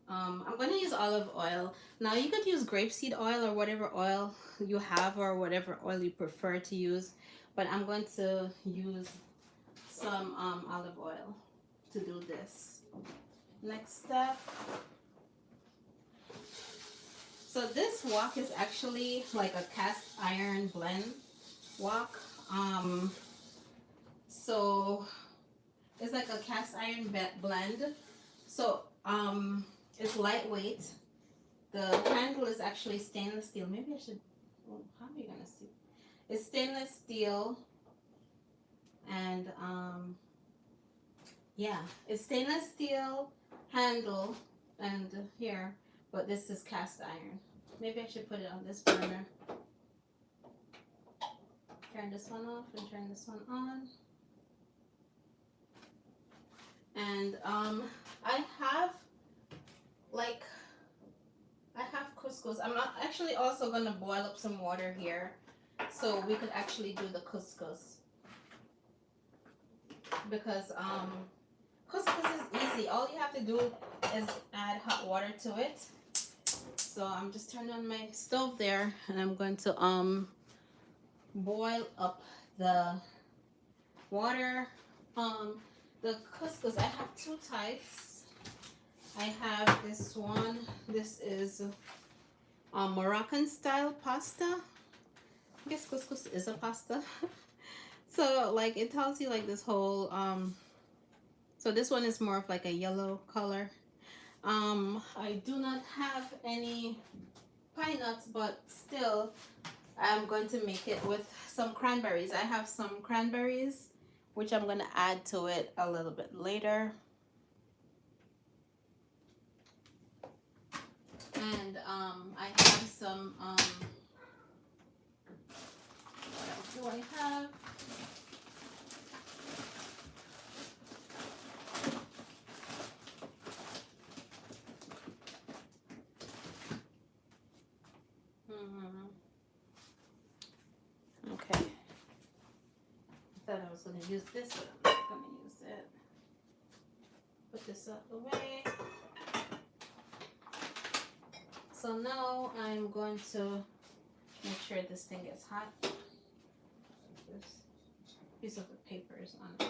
I'm going to use olive oil. Now you could use grapeseed oil or whatever oil you have or whatever oil you prefer to use, but I'm going to use some olive oil to do this. Next step. So this wok is actually like a cast iron blend wok. So it's like a cast iron blend. So it's lightweight. The handle is actually stainless steel. Maybe I should, well, how are you gonna see? It's stainless steel, and yeah, it's stainless steel handle, and here, but this is cast iron. Maybe I should put it on this burner. Turn this one off and turn this one on. And I have couscous. I'm not actually also gonna boil up some water here so we could actually do the couscous, because couscous is easy. All you have to do is add hot water to it. So I'm just turning on my stove there, and I'm going to boil up the water. The couscous, I have two types. I have this one. This is Moroccan style pasta. I guess couscous is a pasta. So like it tells you like this whole so this one is more of like a yellow color. I do not have any pine nuts, but still I'm going to make it with some cranberries. I have some cranberries which I'm going to add to it a little bit later. And I have some, what else do I have? was going to use this, but I'm not going to use it. Put this out the way. So now I'm going to make sure this thing gets hot. This piece of the paper is on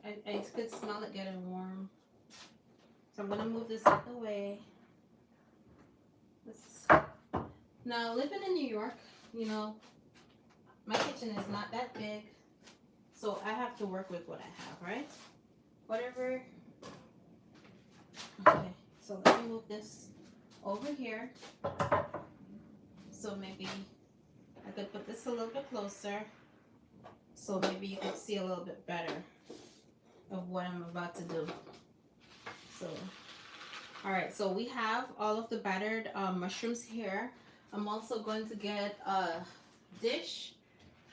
it. I could smell it getting warm. So I'm going to move this out the way. Now, living in New York, you know, my kitchen is not that big. So I have to work with what I have, right? Whatever. Okay, so let me move this over here. So maybe I could put this a little bit closer. So maybe you could see a little bit better of what I'm about to do. So, all right, so we have all of the battered mushrooms here. I'm also going to get a dish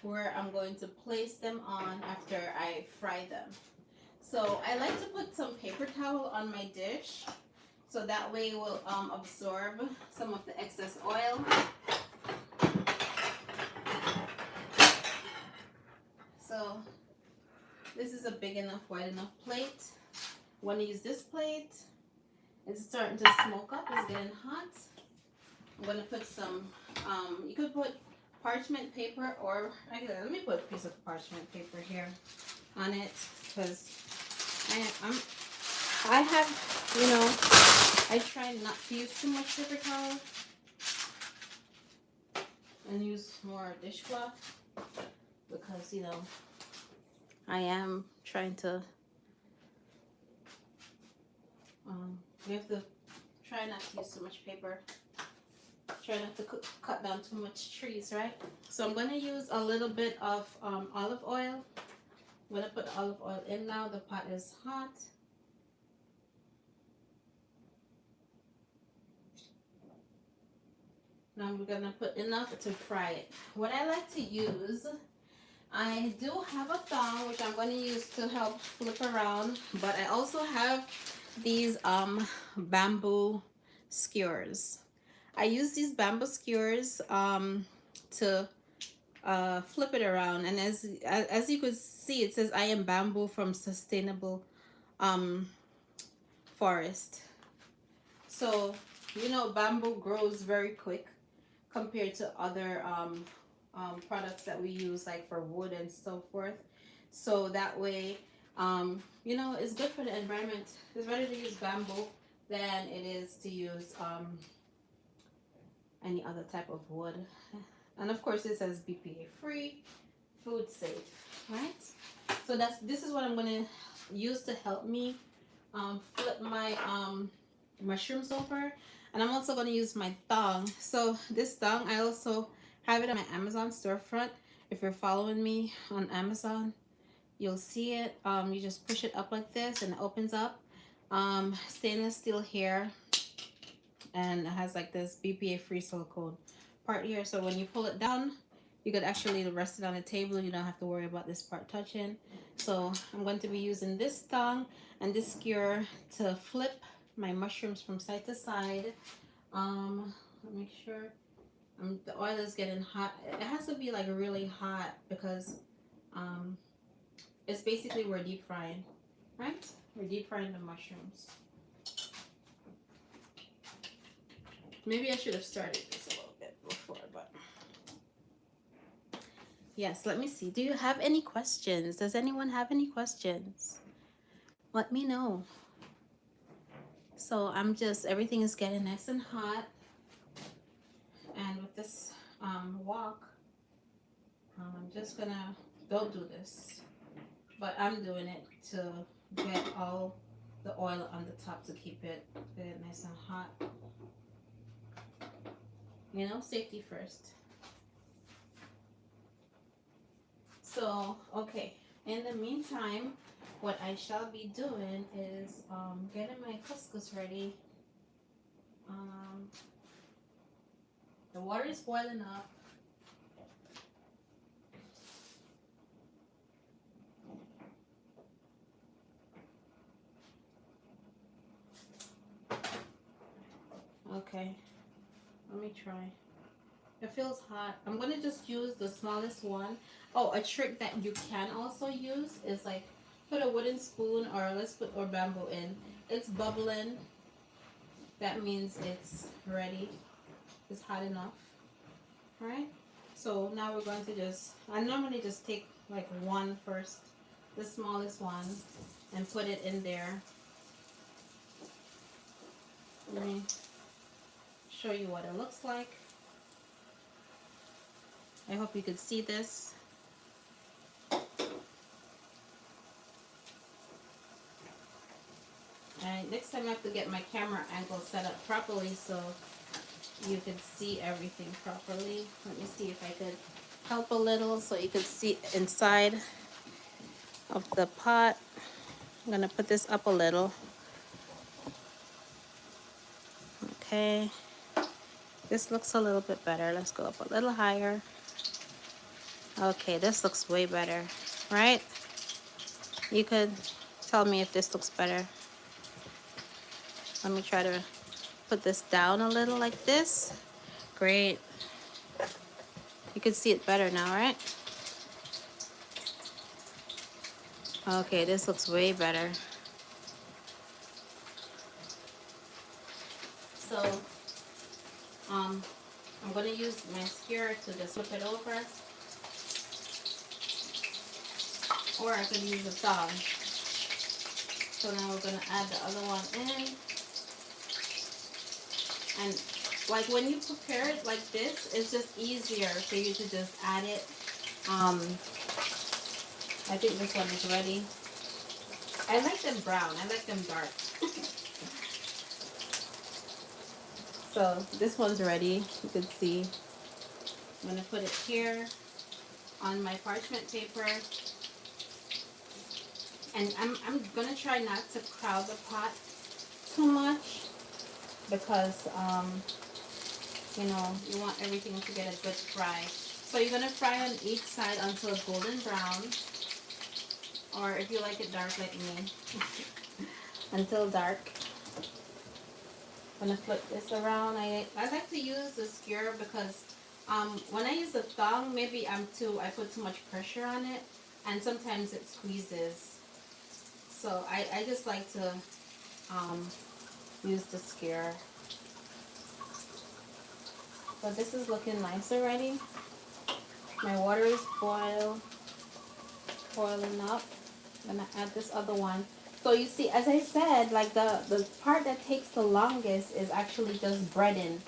where I'm going to place them on after I fry them. So I like to put some paper towel on my dish so that way it will absorb some of the excess oil. So this is a big enough, wide enough plate. Want to use this plate. It's starting to smoke up, it's getting hot. I'm going to put some, you could put parchment paper, or let me put a piece of parchment paper here on it, because I have, you know, I try not to use too much paper towel and use more dishcloth, because, you know, I am trying to, we have to try not to use too much paper. Try not to cut down too much trees, right? So I'm going to use a little bit of olive oil. I'm going to put the olive oil in now. The pot is hot. Now we're going to put enough to fry it. What I like to use, I do have a thong, which I'm going to use to help flip around. But I also have these bamboo skewers. I use these bamboo skewers to flip it around, and as you could see, it says I am bamboo from sustainable forest. So, you know, bamboo grows very quick compared to other products that we use, like for wood and so forth. So that way, you know, it's good for the environment. It's better to use bamboo than it is to use any other type of wood. And of course it says BPA free, food safe, right? So this is what I'm going to use to help me flip my mushrooms over. And I'm also going to use my thong. So this thong, I also have it on my Amazon storefront. If you're following me on Amazon, you'll see it. You just push it up like this and it opens up. Stainless steel here, and it has like this BPA free silicone part here, so when you pull it down, you could actually rest it on a table. You don't have to worry about this part touching. So I'm going to be using this thong and this skewer to flip my mushrooms from side to side. Let me make sure the oil is getting hot. It has to be like really hot, because it's basically we're deep frying, right? We're deep frying the mushrooms. Maybe I should have started this a little bit before, but yes, let me see. Do you have any questions? Does anyone have any questions? Let me know. So everything is getting nice and hot. And with this wok, I'm just gonna, don't do this, but I'm doing it to get all the oil on the top to keep it nice and hot. You know, safety first. So, okay. In the meantime, what I shall be doing is getting my couscous ready. The water is boiling up. Okay, let me try. It feels hot. I'm gonna just use the smallest one. Oh, a trick that you can also use is like put a wooden spoon or let's put or bamboo in. It's bubbling. That means it's ready. It's hot enough. Right? So now we're going to just, I normally just take like one first, the smallest one, and put it in there. Let me show you what it looks like. I hope you could see this. And next time I have to get my camera angle set up properly so you could see everything properly. Let me see if I could help a little so you could see inside of the pot. I'm gonna put this up a little. Okay, this looks a little bit better. Let's go up a little higher. Okay, this looks way better, right? You could tell me if this looks better. Let me try to put this down a little like this. Great. You can see it better now, right? Okay, this looks way better. So, I'm gonna use my skewer to just flip it over, or I could use a thumb. So now we're gonna add the other one in, and like when you prepare it like this, it's just easier for you to just add it. I think this one is ready. I like them brown. I like them dark. So this one's ready. You can see. I'm gonna put it here on my parchment paper, and I'm gonna try not to crowd the pot too much because you know, you want everything to get a good fry. So you're gonna fry on each side until golden brown, or if you like it dark like me, until dark. I'm gonna flip this around. I like to use the skewer because when I use the thumb, maybe I put too much pressure on it, and sometimes it squeezes. So I just like to use the skewer. So this is looking nice already. My water is boiling up. I'm gonna add this other one. So you see, as I said, like the part that takes the longest is actually just breading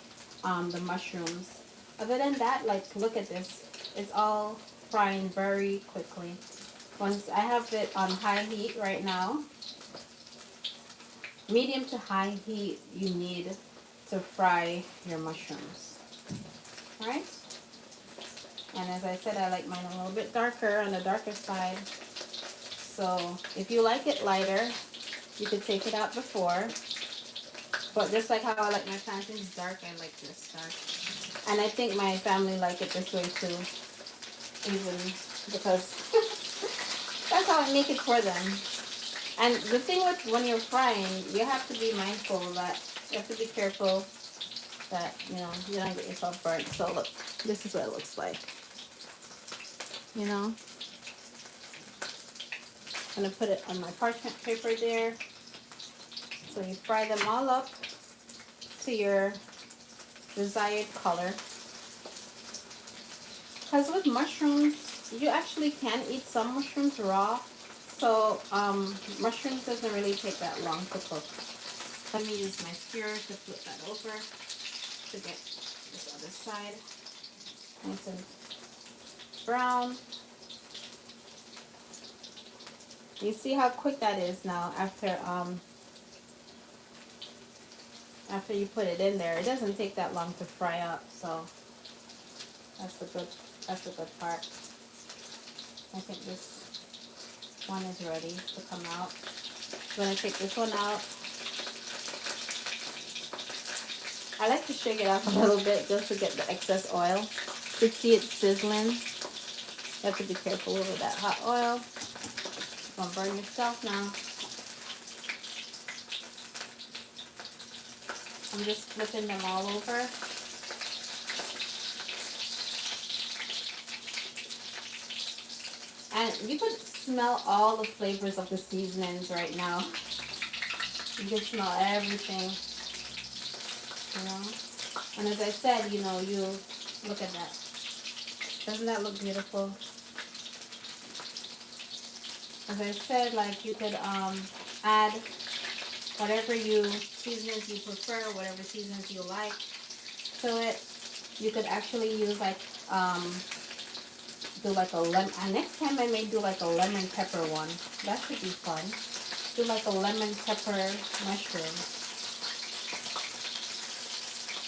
the mushrooms. Other than that, like look at this. It's all frying very quickly. Once I have it on high heat right now, medium to high heat you need to fry your mushrooms. Right? And as I said, I like mine a little bit darker, on the darker side. So if you like it lighter, you could take it out before. But just like how I like my plantains dark, I like this dark. And I think my family like it this way too. Even because that's how I make it for them. And the thing with when you're frying, you have to be mindful that you have to be careful that, you know, you don't get yourself burnt. So look, this is what it looks like. You know? I'm going to put it on my parchment paper there. So you fry them all up to your desired color. Because with mushrooms, you actually can eat some mushrooms raw. So mushrooms doesn't really take that long to cook. Let me use my skewer to flip that over to get this other side nice and brown. You see how quick that is now after you put it in there. It doesn't take that long to fry up, so that's the good part. I think this one is ready to come out. I'm gonna take this one out. I like to shake it up a little bit just to get the excess oil. You can see it sizzling. You have to be careful with that hot oil. Don't burn yourself now. I'm just flipping them all over. And you could smell all the flavors of the seasonings right now. You can smell everything, you know. And as I said, you know, you look at that. Doesn't that look beautiful? As I said, like you could add whatever seasonings you prefer, whatever seasonings you like to it. You could actually use like do like a lemon. Next time I may do like a lemon pepper one. That should be fun. Do like a lemon pepper mushroom.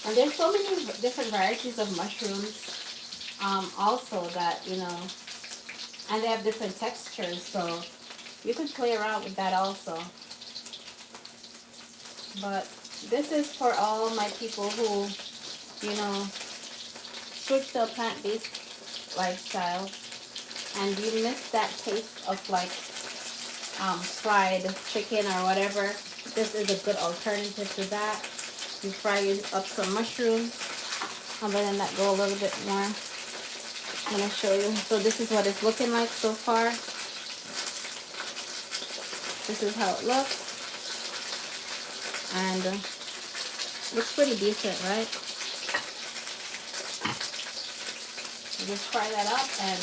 And there's so many different varieties of mushrooms. Also that, you know, and they have different textures, so you can play around with that also. But this is for all my people who, you know, switch to a plant-based lifestyle and you miss that taste of like fried chicken or whatever. This is a good alternative to that. You fry up some mushrooms. I'm letting that go a little bit more. I'm going to show you. So this is what it's looking like so far. This is how it looks. And looks pretty decent, right? You just fry that up and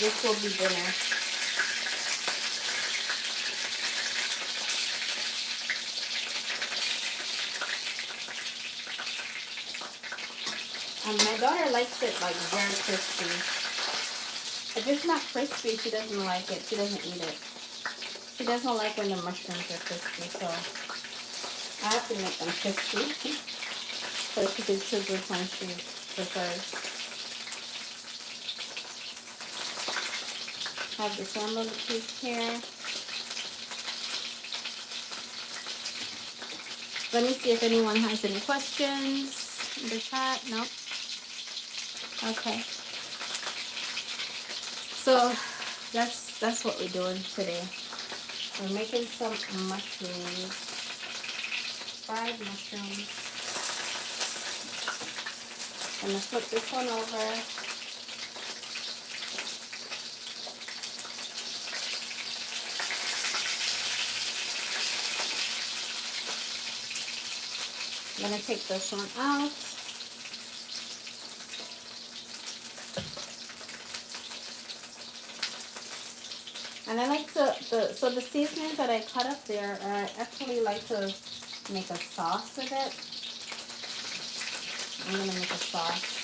this will be dinner. And my daughter likes it like very crispy. If it's not crispy, she doesn't like it. She doesn't eat it. She doesn't like when the mushrooms are crispy, so I have to make them crispy. So she can choose which one she prefers. I have this one little piece here. Let me see if anyone has any questions in the chat. No? Okay. So that's what we're doing today. We're making some mushrooms, fried mushrooms. I'm gonna flip this one over. I'm gonna take this one out. And I like so the seasonings that I cut up there, I actually like to make a sauce with it. I'm gonna make a sauce.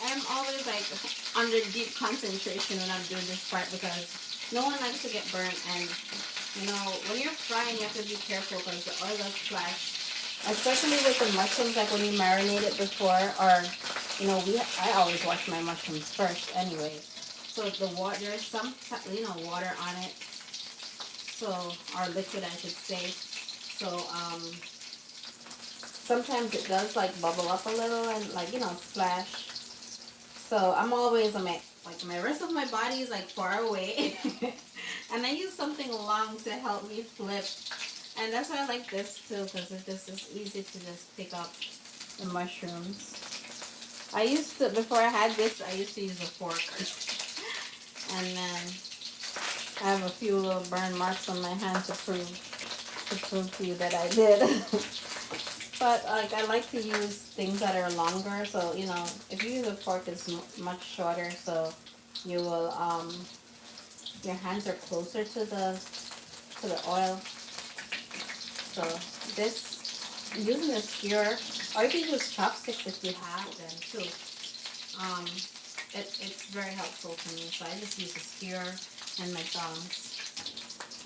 I'm always like under deep concentration when I'm doing this part because no one likes to get burnt, and you know when you're frying you have to be careful because the oil does splash, especially with the mushrooms. Like when you marinate it before, or you know I always wash my mushrooms first anyway. So the water, there's some water on it, so or liquid I should say. So sometimes it does like bubble up a little and like splash. So I'm always my rest of my body is like far away, and I use something long to help me flip, and that's why I like this too because it's just easy to just pick up the mushrooms. Before I had this, I used to use a fork, and then I have a few little burn marks on my hand to prove to you that I did. But like I like to use things that are longer, so if you use a fork, it's much shorter, so you will your hands are closer to the oil. So this, using a skewer, or you can use chopsticks if you have them too. It's very helpful to me, so I just use a skewer and my thumbs.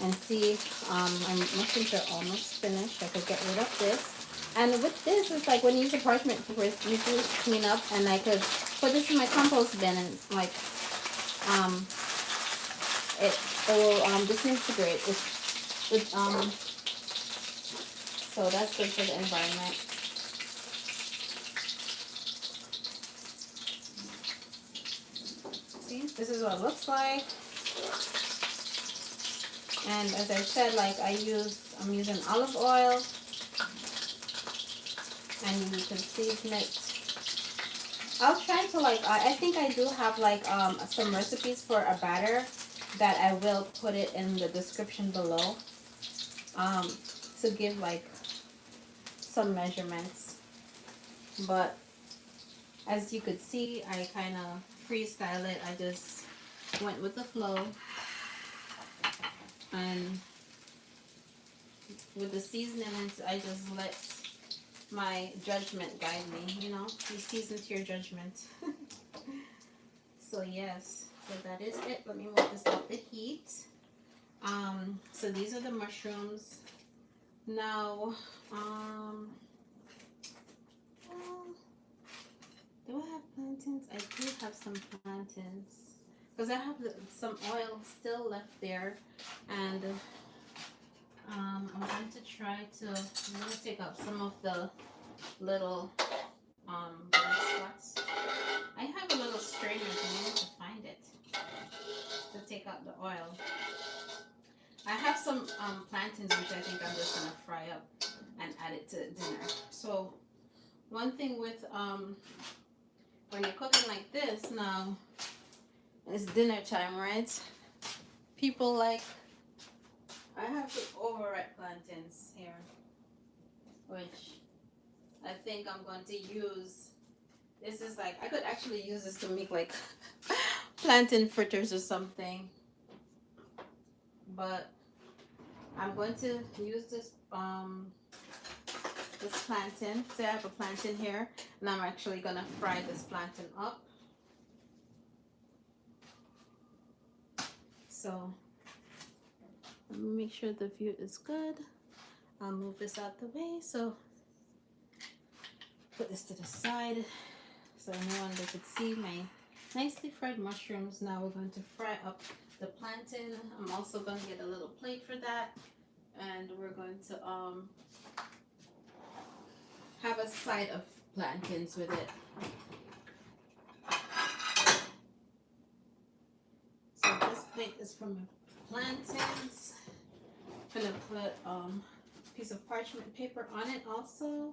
And see, my mushrooms are almost finished. I could get rid of this. And with this, it's like when you use a parchment paper, it's easy to clean up, and I could put this in my compost bin and like it will disintegrate. It So that's good for the environment. See, this is what it looks like. And as I said, like I'm using olive oil, and you can season it. I'll try to I think I do have some recipes for a batter that I will put it in the description below, to give like some measurements. But as you could see, I kind of freestyle it. I just went with the flow, and with the seasonings, I just let my judgment guide me, you know. You season to your judgment. So yes, so that is it. Let me move this off the heat. So these are the mushrooms. Now, do I have plantains? I do have some plantains because I have some oil still left there, and I'm going to try to. I'm going to take out some of the little black spots. I have a little strainer, but I need to find it to take out the oil. I have some plantains which I think I'm just gonna fry up and add it to dinner. So one thing with when you're cooking like this now, it's dinner time, right? People like, I have the overripe plantains here, which I think I'm going to use. This is like, I could actually use this to make like plantain fritters or something. But I'm going to use this this plantain. So I have a plantain here, and I'm actually gonna fry this plantain up. So let me make sure the view is good. I'll move this out the way. So put this to the side so no one could see my nicely fried mushrooms. Now we're going to fry up the plantain. I'm also going to get a little plate for that, and we're going to have a side of plantains with it. So this plate is from plantains. I'm going to put a piece of parchment paper on it also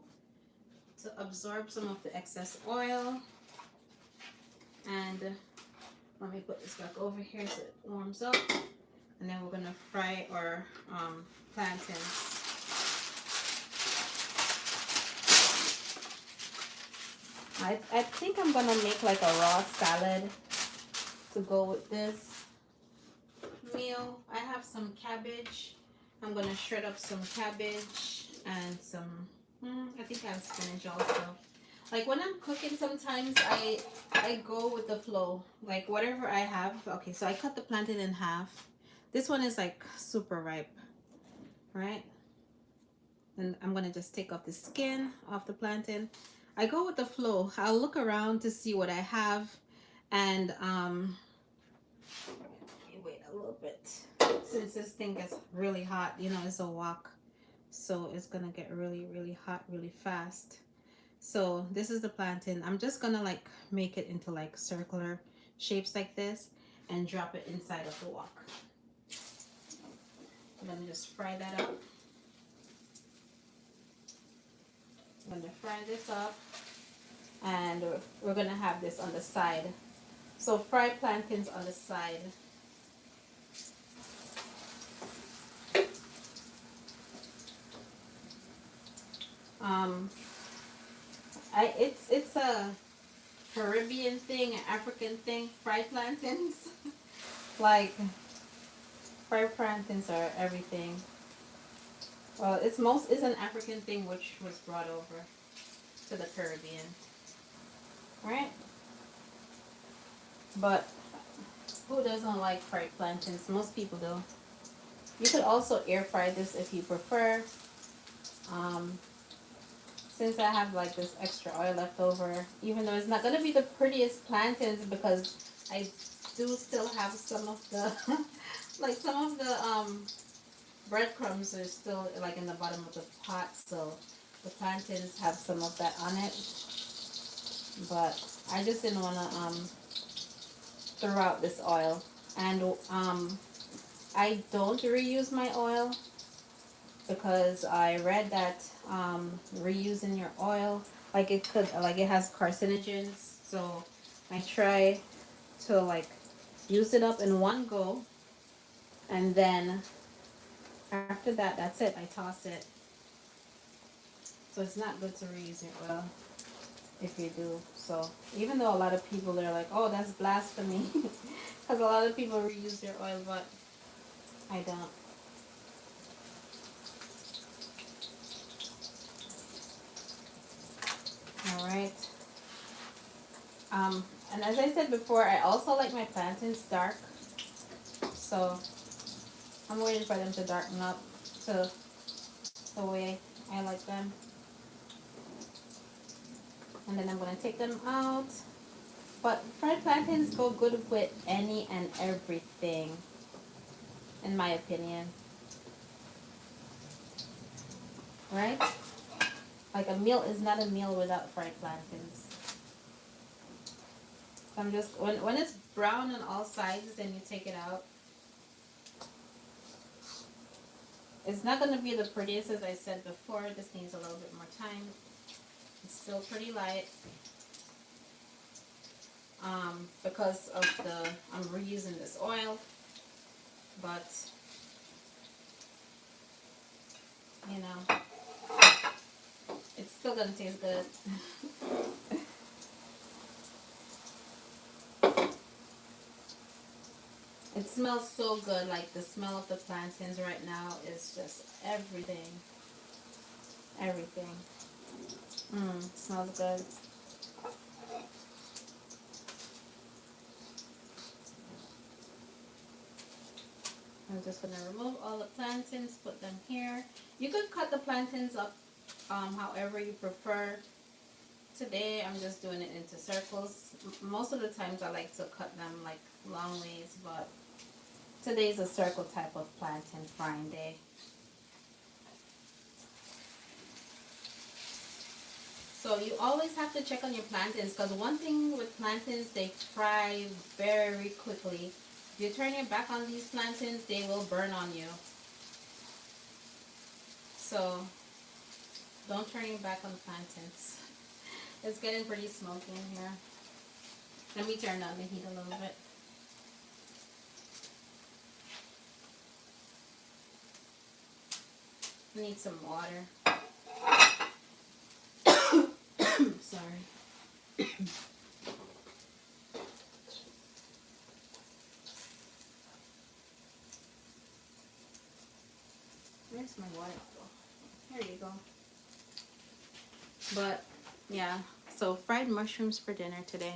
to absorb some of the excess oil. And let me put this back over here so it warms up. And then we're gonna fry our plantains. I think I'm gonna make like a raw salad to go with this meal. I have some cabbage. I'm gonna shred up some cabbage and some, I think I have spinach also. Like when I'm cooking, sometimes I go with the flow. Like whatever I have. Okay, so I cut the plantain in half. This one is like super ripe, right? And I'm gonna just take off the skin off the plantain. I go with the flow. I'll look around to see what I have, and wait a little bit. Since this thing gets really hot, you know, it's a wok, so it's gonna get really, really hot really fast. So this is the plantain. I'm just gonna like make it into like circular shapes like this and drop it inside of the wok. I'm gonna just fry that up. I'm gonna fry this up, and we're gonna have this on the side. So fried plantains on the side. It's a Caribbean thing, an African thing, fried plantains. Like fried plantains are everything. Well, it's an African thing which was brought over to the Caribbean. Right? But who doesn't like fried plantains? Most people do. You could also air fry this if you prefer. Since I have like this extra oil left over, even though it's not gonna be the prettiest plantains because I do still have some of the like some of the breadcrumbs are still like in the bottom of the pot, so the plantains have some of that on it. But I just didn't want to throw out this oil. And I don't reuse my oil because I read that reusing your oil, like it has carcinogens. So I try to like use it up in one go, and then after that, that's it. I toss it. So it's not good to reuse your oil if you do. So even though a lot of people are like, oh, that's blasphemy, because a lot of people reuse their oil, but I don't. All right. And as I said before, I also like my plantains dark. So I'm waiting for them to darken up to the way I like them. And then I'm going to take them out. But fried plantains go good with any and everything, in my opinion. Right? Like a meal is not a meal without fried plantains. So I'm just, when it's brown on all sides, then you take it out. It's not going to be the prettiest, as I said before. This needs a little bit more time. It's still pretty light. Because of I'm reusing this oil. But, you know, it's still going to taste good. It smells so good. Like the smell of the plantains right now is just everything. Everything. Smells good. I'm just going to remove all the plantains, put them here. You could cut the plantains up however you prefer. Today I'm just doing it into circles. Most of the times I like to cut them like long ways, but today's a circle type of plantain frying day. So you always have to check on your plantains, because one thing with plantains, they fry very quickly. If you turn your back on these plantains, they will burn on you. So don't turn your back on the plantains. It's getting pretty smoky in here. Let me turn down the heat a little bit. I need some water. Sorry. Where's my water bottle? Here you go. But yeah, so fried mushrooms for dinner today.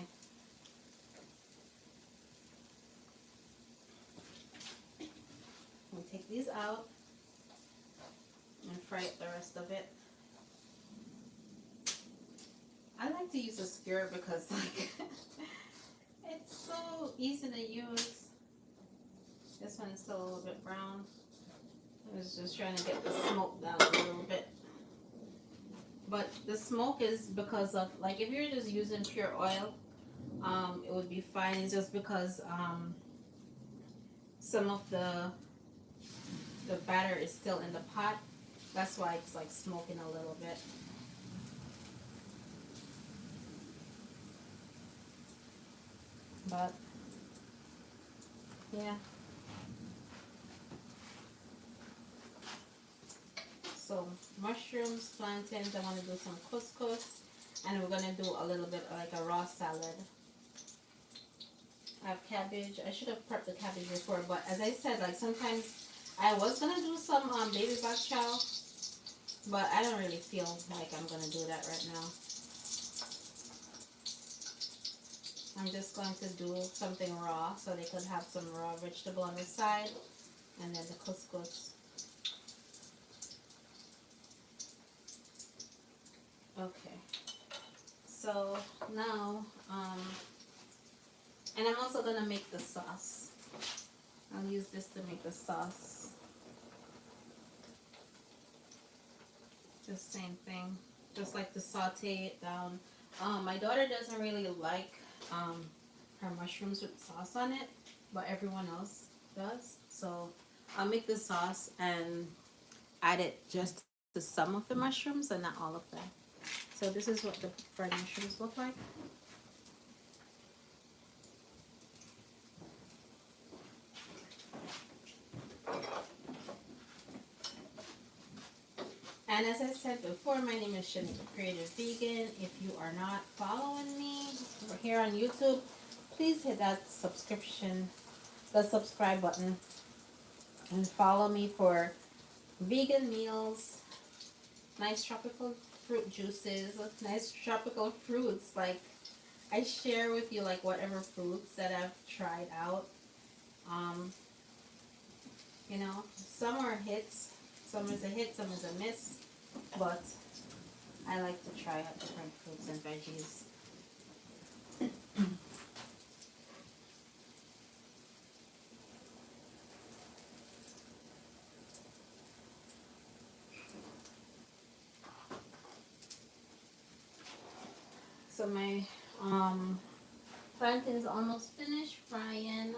We'll take these out and fry the rest of it. I like to use a skewer because like it's so easy to use. This one is still a little bit brown. I was just trying to get the smoke down a little bit. But the smoke is because of, like, if you're just using pure oil, it would be fine. It's just because some of the batter is still in the pot. That's why it's like smoking a little bit. But yeah. So mushrooms, plantains, I want to do some couscous, and we're going to do a little bit like a raw salad. I have cabbage. I should have prepped the cabbage before, but as I said, like sometimes I was going to do some baby back chow, but I don't really feel like I'm going to do that right now. I'm just going to do something raw so they could have some raw vegetable on the side, and then the couscous. Okay, so now, and I'm also going to make the sauce. I'll use this to make the sauce. the same thing. Just like to saute it down. My daughter doesn't really like her mushrooms with sauce on it, but everyone else does. So I'll make the sauce and add it just to some of the mushrooms and not all of them. So this is what the fried mushrooms look like. And as I said before, my name is Shanique, Creative Vegan. If you are not following me here on YouTube, please hit that subscribe button, and follow me for vegan meals, nice tropical fruit juices, nice tropical fruits. Like I share with you like whatever fruits that I've tried out. You know, some are hits, some is a hit, some is a miss. But I like to try out different fruits and veggies. So my plantain is almost finished frying.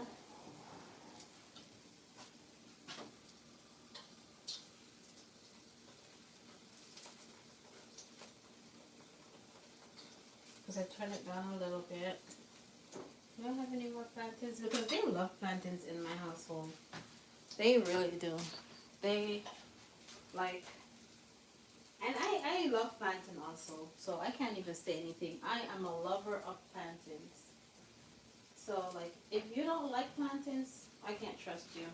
Because I turn it down a little bit. Do I have any more plantains? Because they love plantains in my household. They really do. They like, and I love plantain also. So I can't even say anything. I am a lover of plantains. So like, if you don't like plantains, I can't trust you.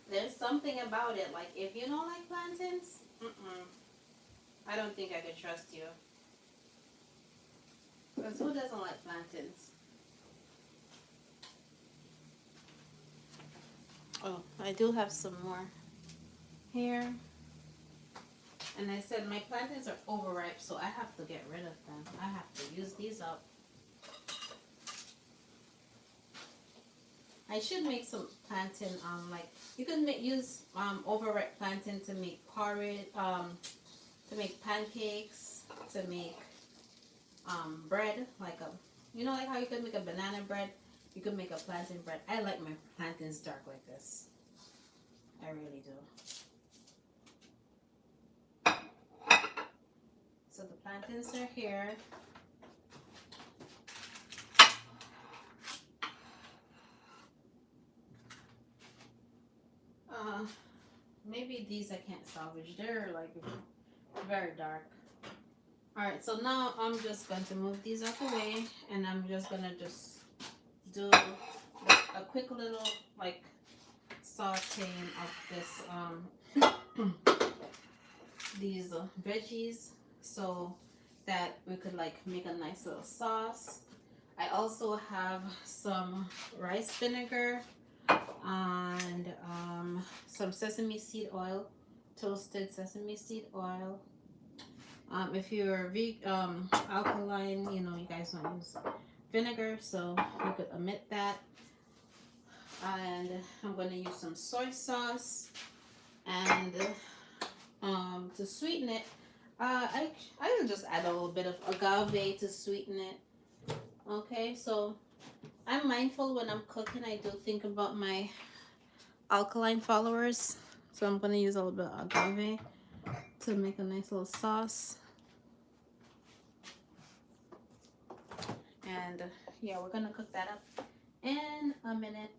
There's something about it. Like, if you don't like plantains, I don't think I could trust you. Because who doesn't like plantains? Oh, I do have some more here. And I said my plantains are overripe, so I have to get rid of them. I have to use these up. I should make some plantain, like, you can use overripe plantain to make porridge, to make pancakes, to make bread, like you know, like how you can make a banana bread, you can make a plantain bread. I like my plantains dark like this. I really do. So the plantains are here. Maybe these I can't salvage. They're like very dark. Alright, so now I'm just going to move these out the way, and I'm just going to just do a quick little like sauteing of this these veggies so that we could like make a nice little sauce. I also have some rice vinegar and some sesame seed oil, toasted sesame seed oil. If you're alkaline, you know, you guys don't use vinegar, so you could omit that. And I'm going to use some soy sauce, and to sweeten it, I will just add a little bit of agave to sweeten it. Okay, so I'm mindful when I'm cooking. I do think about my alkaline followers, so I'm going to use a little bit of agave to make a nice little sauce. And yeah, we're going to cook that up in a minute.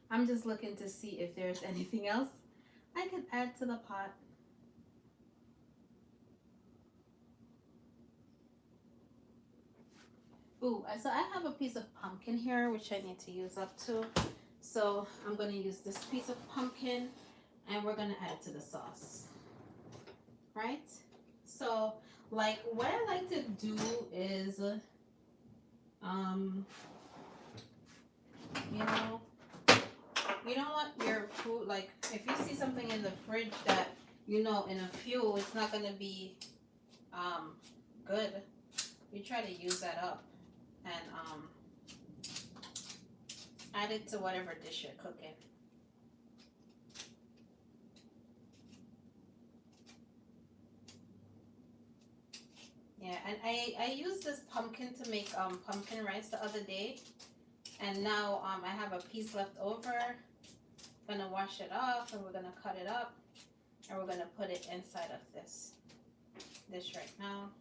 I'm just looking to see if there's anything else I can add to the pot. Ooh, so I have a piece of pumpkin here, which I need to use up too. So I'm going to use this piece of pumpkin, and we're going to add it to the sauce. Right? So, like, what I like to do is, you don't want your food, like, if you see something in the fridge that, you know, in a few, it's not going to be good, you try to use that up and add it to whatever dish you're cooking. And I used this pumpkin to make pumpkin rice the other day. And now I have a piece left over. I'm gonna wash it off and we're gonna cut it up. And we're gonna put it inside of this dish right now.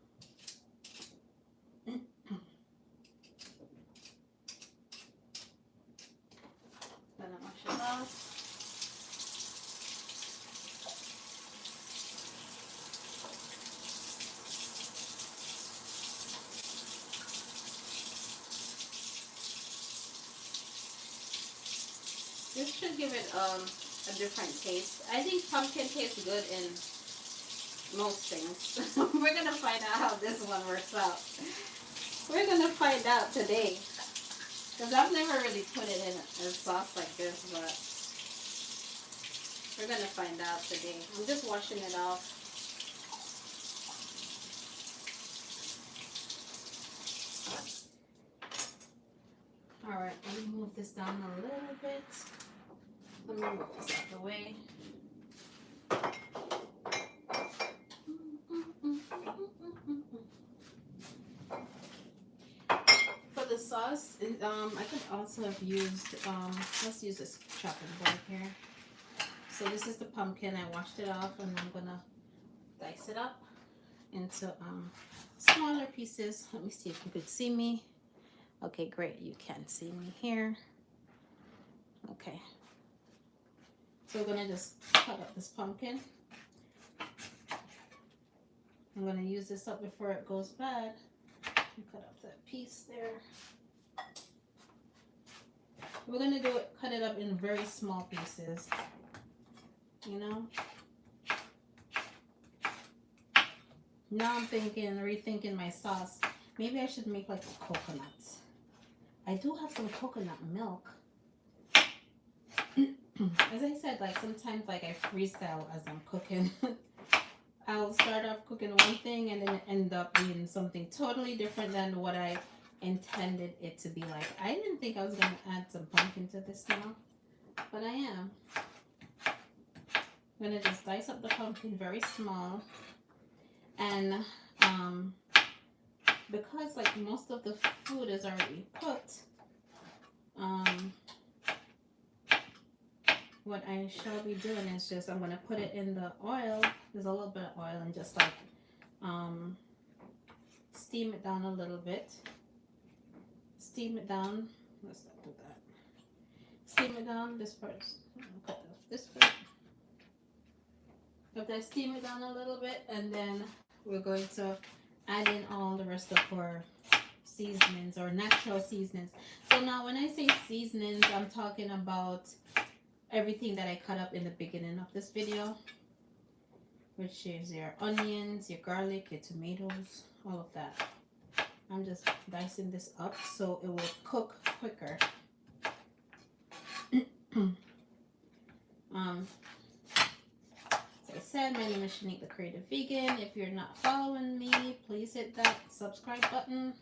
Gonna wash it off. This should give it a different taste. I think pumpkin tastes good in most things. We're gonna find out how this one works out. We're gonna find out today. Because I've never really put it in a sauce like this, but we're gonna find out today. I'm just washing it off. Alright, let me move this down a little bit. Let me move this out of the way. For the sauce, I could also have used, let's use this chopping board here. So this is the pumpkin. I washed it off and I'm gonna dice it up into smaller pieces. Let me see if you could see me. Okay, great. You can see me here. Okay. So we're gonna just cut up this pumpkin. I'm gonna use this up before it goes bad. Cut up that piece there. We're gonna cut it up in very small pieces. You know? Now I'm rethinking my sauce. Maybe I should make like a coconut. I do have some coconut milk. As I said, like sometimes like I freestyle as I'm cooking. I'll start off cooking one thing and then end up being something totally different than what I intended it to be like. I didn't think I was going to add some pumpkin to this now, but I am. I'm going to just dice up the pumpkin very small. And because like most of the food is already cooked, what I shall be doing is just I'm going to put it in the oil. There's a little bit of oil and just like steam it down a little bit. Steam it down. Let's not do that. Steam it down this part. Cut off this part. After I steam it down a little bit, and then we're going to add in all the rest of our seasonings or natural seasonings. So now when I say seasonings, I'm talking about everything that I cut up in the beginning of this video, which is your onions, your garlic, your tomatoes, all of that. I'm just dicing this up so it will cook quicker. As I said, my name is Shanique the Creative Vegan. If you're not following me, please hit that subscribe button.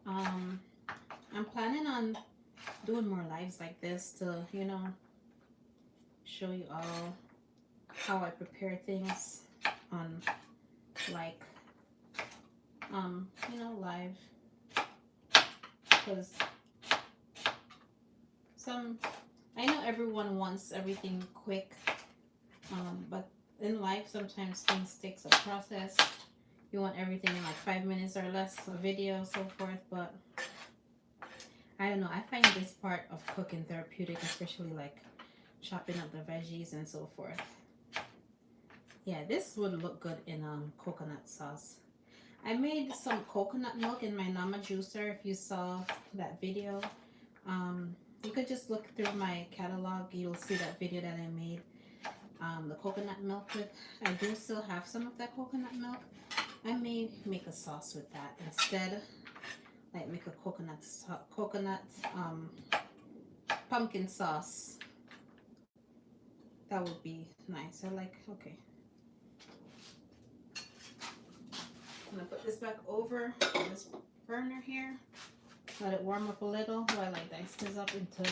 I'm planning on doing more lives like this to, you know, show you all how I prepare things on like you know, live, because I know everyone wants everything quick, but in life sometimes things takes a process. You want everything in like 5 minutes or less, a video, so forth, but I don't know, I find this part of cooking therapeutic, especially like chopping up the veggies and so forth. Yeah, this would look good in coconut sauce. I made some coconut milk in my Nama juicer. If you saw that video, you could just look through my catalog. You'll see that video that I made the coconut milk with. I do still have some of that coconut milk. I may make a sauce with that instead. Like make a coconut pumpkin sauce. That would be nice. I like, okay. I'm gonna put this back over this burner here. Let it warm up a little while I dice this up into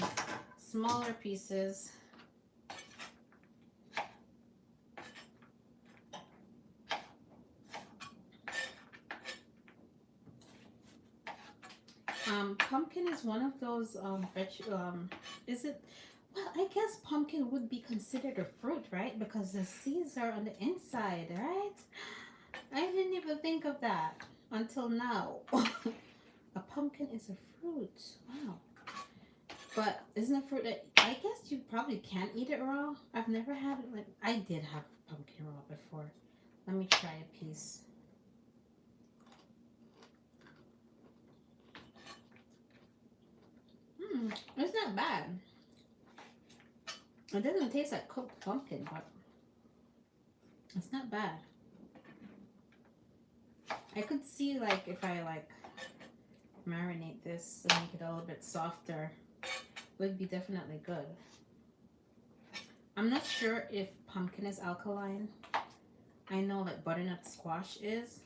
smaller pieces. Pumpkin is one of those is it, well, I guess pumpkin would be considered a fruit, right? Because the seeds are on the inside, right? I didn't even think of that until now. A pumpkin is a fruit. Wow. But isn't a fruit that I guess you probably can't eat it raw? I've never had it like I did have pumpkin raw before. Let me try a piece. It's not bad. It doesn't taste like cooked pumpkin, but it's not bad. I could see like if I like marinate this and make it a little bit softer, it would be definitely good. I'm not sure if pumpkin is alkaline. I know that butternut squash is,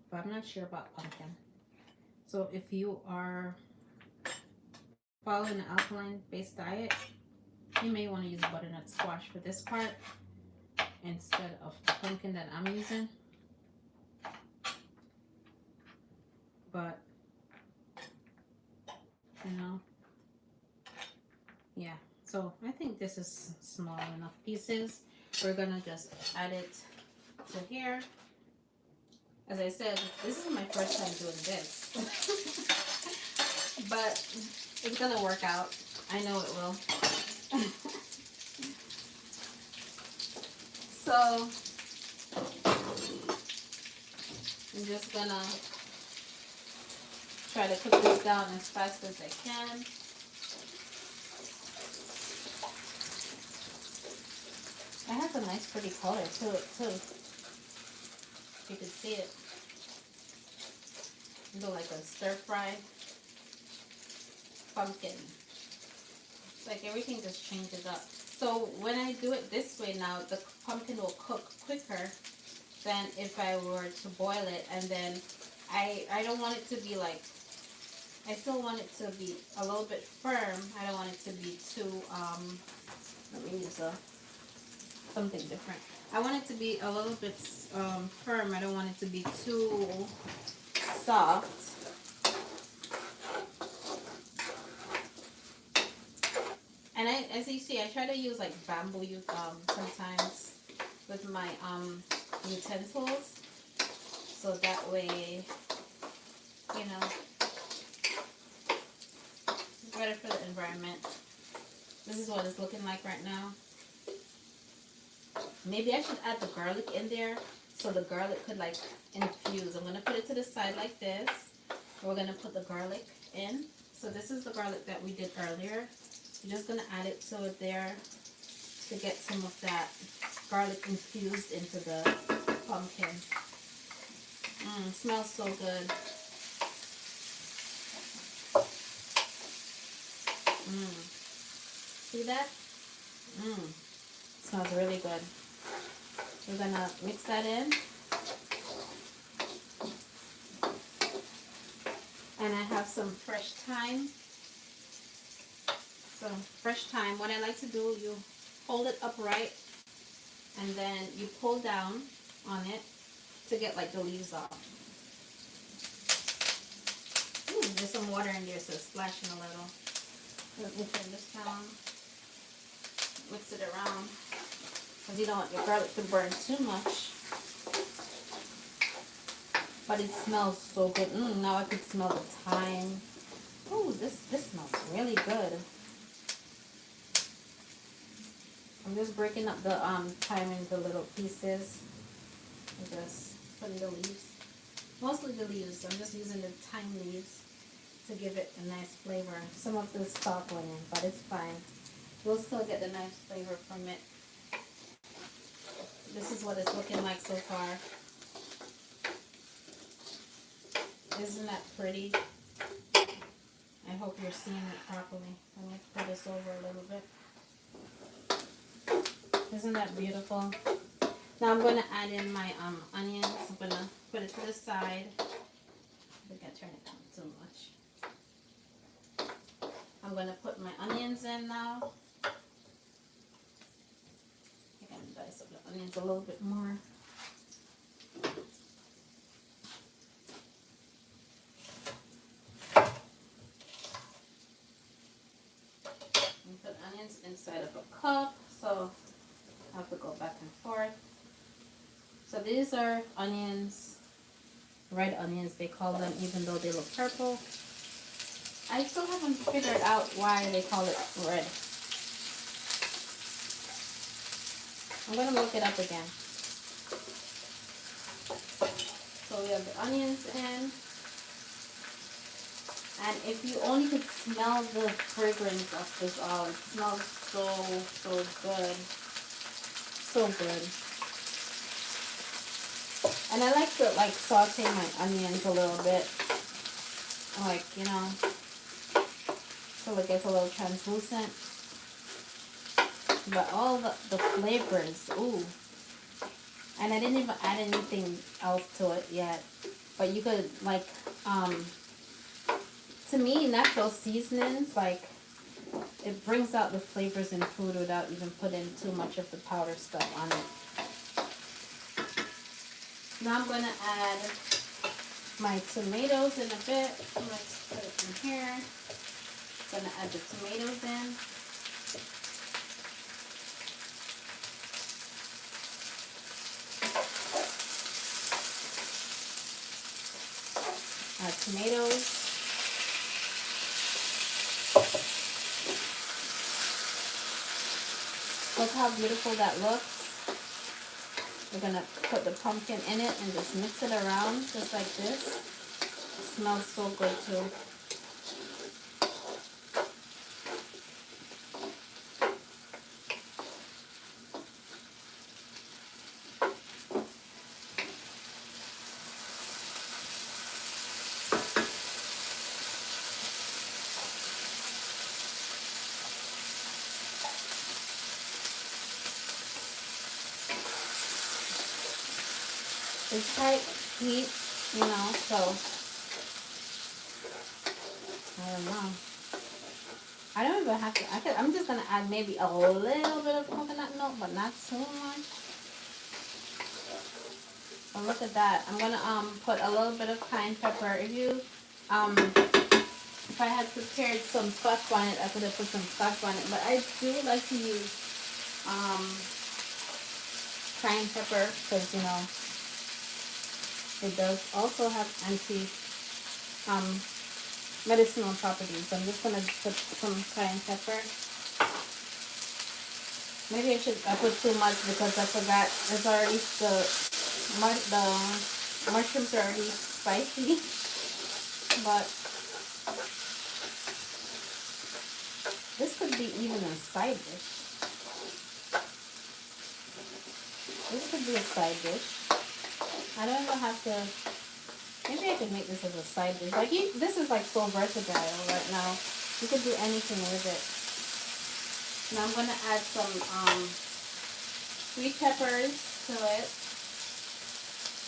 but I'm not sure about pumpkin. So if you are following an alkaline based diet, you may want to use butternut squash for this part instead of the pumpkin that I'm using. But you know, yeah, so I think this is small enough pieces. We're gonna just add it to here. As I said, this is my first time doing this. But it's gonna work out. I know it will. So I'm just gonna try to cook this down as fast as I can. It has a nice pretty color to it too. You can see it. Do like a stir fry pumpkin. It's like everything just changes up. So when I do it this way now, the pumpkin will cook quicker than if I were to boil it. And then I don't want it to be like, I still want it to be a little bit firm. I don't want it to be too, let me use something different. I want it to be a little bit firm. I don't want it to be too soft. And as you see, I try to use like bamboo sometimes with my utensils, so that way, you know, it's better for the environment. This is what it's looking like right now. Maybe I should add the garlic in there so the garlic could like infuse. I'm gonna put it to the side like this. We're gonna put the garlic in. So this is the garlic that we did earlier. You're just gonna add it to it there to get some of that garlic infused into the pumpkin. Smells so good. See that? Smells really good. We're gonna mix that in. And I have some fresh thyme. So fresh thyme, what I like to do, you hold it upright and then you pull down on it to get like the leaves off. There's some water in there, so it's splashing a little. Let me turn this down. Mix it around, because you don't want your garlic to burn too much. But it smells so good. Now I can smell the thyme. Oh, this smells really good. I'm just breaking up the thyme into little pieces. I'm just putting the leaves. Mostly the leaves. I'm just using the thyme leaves to give it a nice flavor. Some of the stalk went in, but it's fine. We'll still get the nice flavor from it. This is what it's looking like so far. Isn't that pretty? I hope you're seeing it properly. Let me put this over a little bit. Isn't that beautiful? Now I'm going to add in my onions. I'm going to put it to the side. I think I turned it down too much. I'm going to put my onions in now. I'm going to dice up the onions a little bit more. So these are onions, red onions they call them, even though they look purple. I still haven't figured out why they call it red. I'm gonna look it up again. So we have the onions in. And if you only could smell the fragrance of this all, it smells so, so good. So good. And I like to like saute my onions a little bit. Like, you know, till it gets a little translucent. But all the flavors, ooh. And I didn't even add anything else to it yet. But you could like, to me, natural seasonings, like, it brings out the flavors in food without even putting too much of the powder stuff on it. Now I'm going to add my tomatoes in a bit. Let's put it in here. I'm going to add the tomatoes in. Add tomatoes. Look how beautiful that looks. We're going to put the pumpkin in it and just mix it around just like this. It smells so good too. It's quite heat, you know, so I don't know. I don't even have to, I'm just going to add maybe a little bit of coconut milk, but not too much. But look at that. I'm going to put a little bit of cayenne pepper. If I had prepared some scotch bonnet, I could have put some scotch bonnet, but I do like to use cayenne pepper because, you know, it does also have medicinal properties. So I'm just gonna put some cayenne pepper. Maybe I put too much because I forgot it's already the mushrooms are already spicy. But this could be even a side dish. This could be a side dish. I don't even have to. Maybe I could make this as a side dish. Like this is like so versatile right now. You could do anything with it. Now I'm gonna add some sweet peppers to it.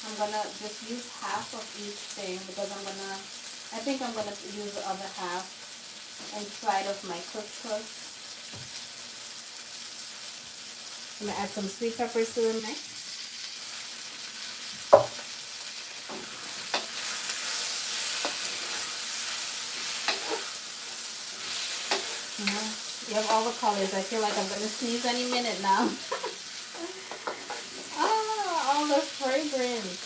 I'm gonna just use half of each thing because I think I'm gonna use the other half inside of my couscous. I'm gonna add some sweet peppers to the mix. You have all the colors. I feel like I'm going to sneeze any minute now. Ah, all the fragrance.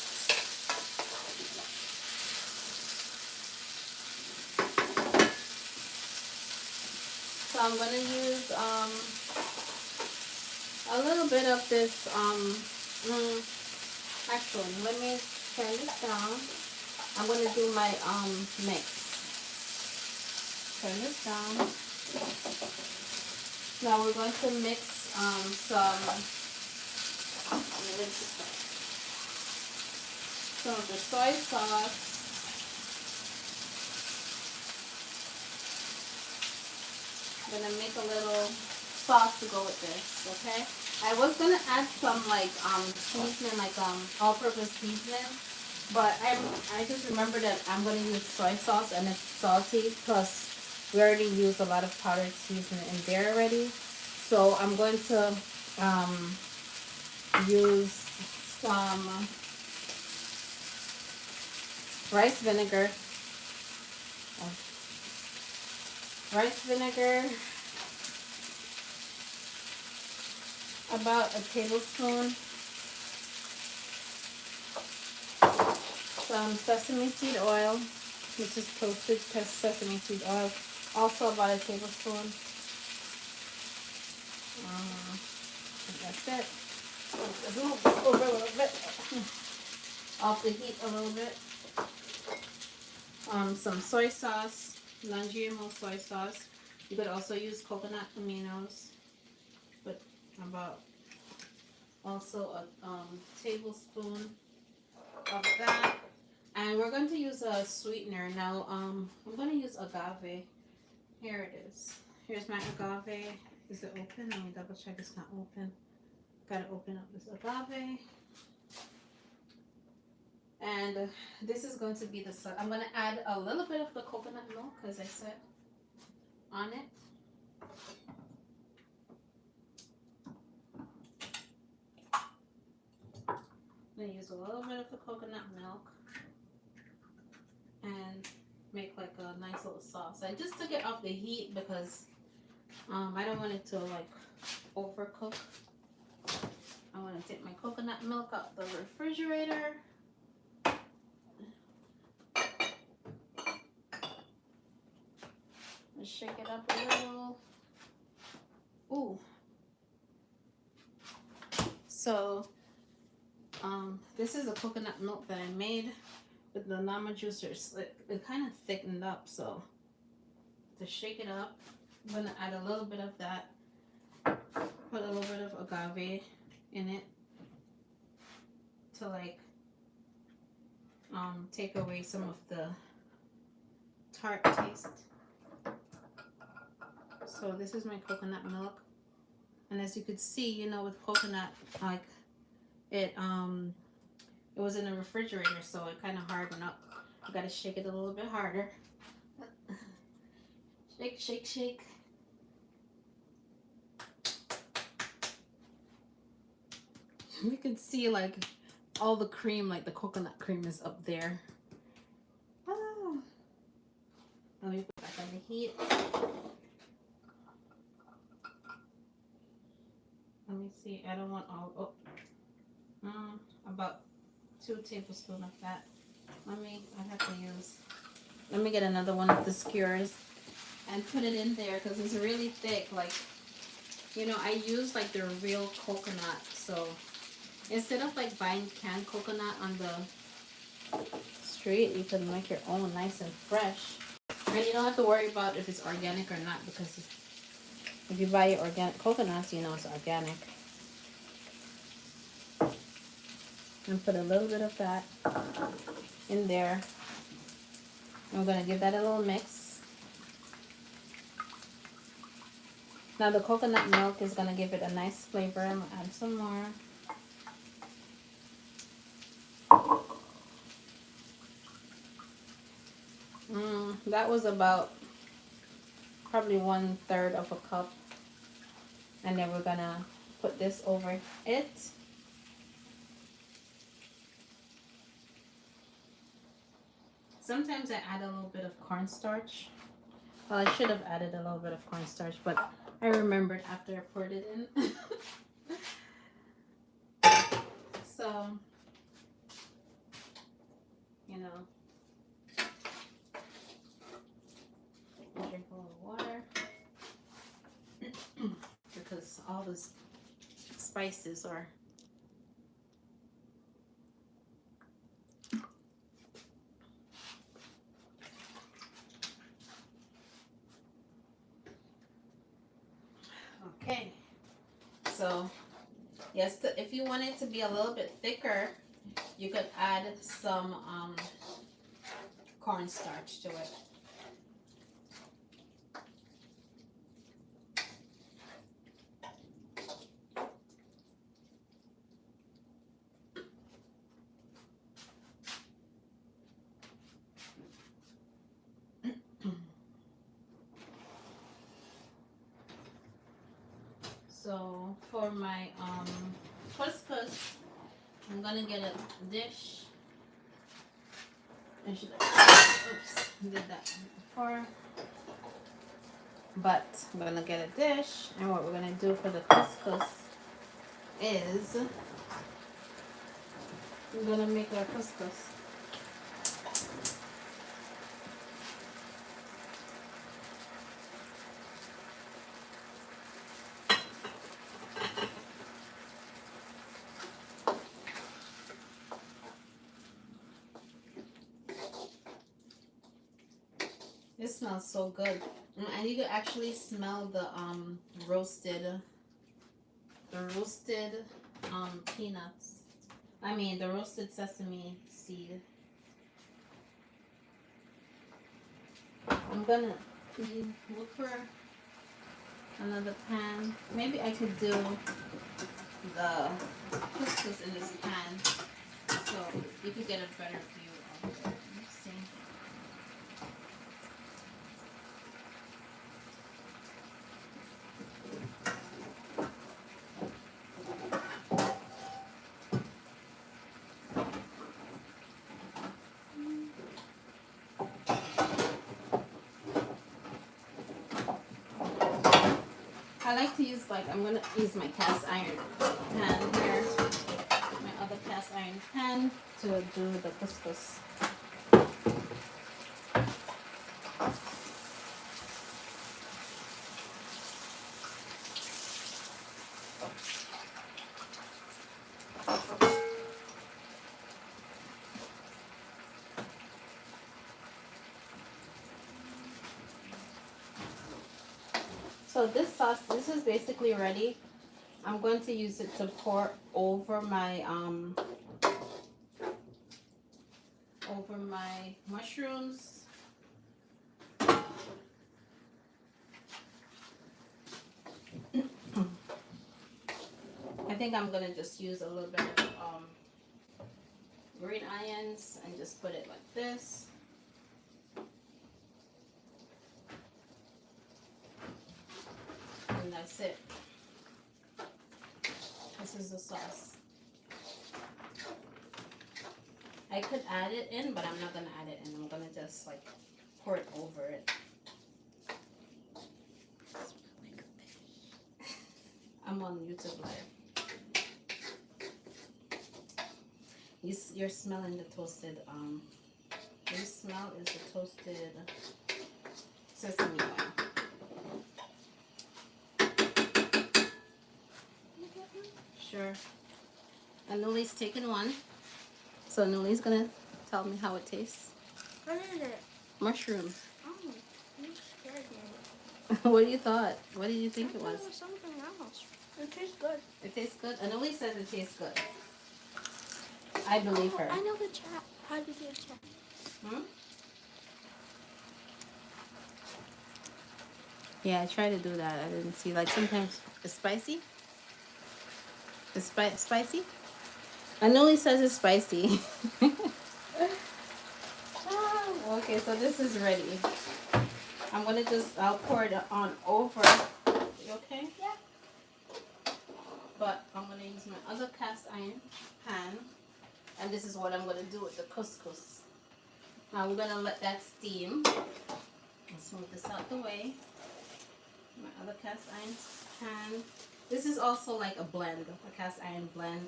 So I'm going to use a little bit of this. Actually, let me turn this down. I'm going to do my mix. Turn this down. Now we're going to mix some of the soy sauce. I'm gonna make a little sauce to go with this, okay? I was gonna add some like seasoning, like all-purpose seasoning, but I just remembered that I'm gonna use soy sauce and it's salty, plus we already used a lot of powdered seasoning in there already. So I'm going to use some rice vinegar. About a tablespoon. sesame seed oil, which is toasted sesame seed oil, also about a tablespoon. That's it. Let's move this over a little bit, off the heat a little bit. Some soy sauce, non-GMO soy sauce. You could also use coconut aminos, but about also a tablespoon of that. And we're going to use a sweetener. Now, I'm going to use agave. Here it is. Here's my agave. Is it open? Let me double check it's not open. Gotta open up this agave. And this is going to be the, I'm going to add a little bit of the coconut milk, as I said, on it. I'm going to use a little bit of the coconut milk and make like a nice little sauce. And just to get off the heat, because I don't want it to like overcook. I want to take my coconut milk out the refrigerator. Let's shake it up a little. Ooh. So, this is a coconut milk that I made with the Nama juicers. It kind of thickened up, so to shake it up, I'm gonna add a little bit of that. Put a little bit of agave in it to like take away some of the tart taste. So this is my coconut milk, and as you could see, you know, with coconut, like it was in the refrigerator, so it kind of hardened up. I gotta shake it a little bit harder. Shake, shake, shake. You can see like all the cream, like the coconut cream is up there. Oh. Let me put back on the heat. Let me see. I don't want all. About 2 tablespoons of that. I have to use. Let me get another one of the skewers and put it in there because it's really thick. Like, you know, I use like the real coconut. So instead of like buying canned coconut on the street, you can make your own nice and fresh. And you don't have to worry about if it's organic or not, because if you buy your organic coconuts, you know it's organic. And put a little bit of that in there. I'm going to give that a little mix. Now the coconut milk is going to give it a nice flavor. I'm going to add some more. That was about probably 1/3 of a cup. And then we're going to put this over it. Sometimes I add a little bit of cornstarch. Well, I should have added a little bit of cornstarch, but I remembered after I poured it in. So, you know, drink a little water because all the spices are. Okay, so yes, if you want it to be a little bit thicker, you could add some cornstarch to it. So for my couscous, I'm gonna get a dish. I should oops, did that before. But I'm gonna get a dish, and what we're gonna do for the couscous is we're gonna make our couscous. It smells so good. And you can actually smell the roasted peanuts. I mean the roasted sesame seed. I'm gonna look for another pan. Maybe I could do the couscous in this pan so you could get a better view of it. Let me see. I like to use, like, I'm gonna use my cast iron pan here, my other cast iron pan to do the couscous. So this sauce, this is basically ready. I'm going to use it to pour over my mushrooms. I think I'm gonna just use a little bit of green onions and just put it like this. And that's it. This is the sauce. I could add it in, but I'm not gonna add it in. I'm gonna just like pour it over it. I'm on YouTube Live. You're smelling the toasted, what you smell is the toasted sesame oil. Sure. And Nuli's taking one. So Nuli's gonna tell me how it tastes. What is it? Mushroom. Oh, you scared me. What do you thought? What did you think it I thought was? it was something else. It tastes good. It tastes good? Anuli says it tastes good. I believe her. I know the chat. How to do the chat. Hmm? Yeah, I tried to do that. I didn't see. Like sometimes it's spicy. It's spicy? Anuli says it's spicy. Okay, so this is ready. I'm gonna I'll pour it on over. You okay? Yeah. But I'm gonna use my other cast iron pan. And this is what I'm gonna do with the couscous. Now we're gonna let that steam. Let's move this out the way. My other cast iron pan. This is also like a blend, a cast iron blend.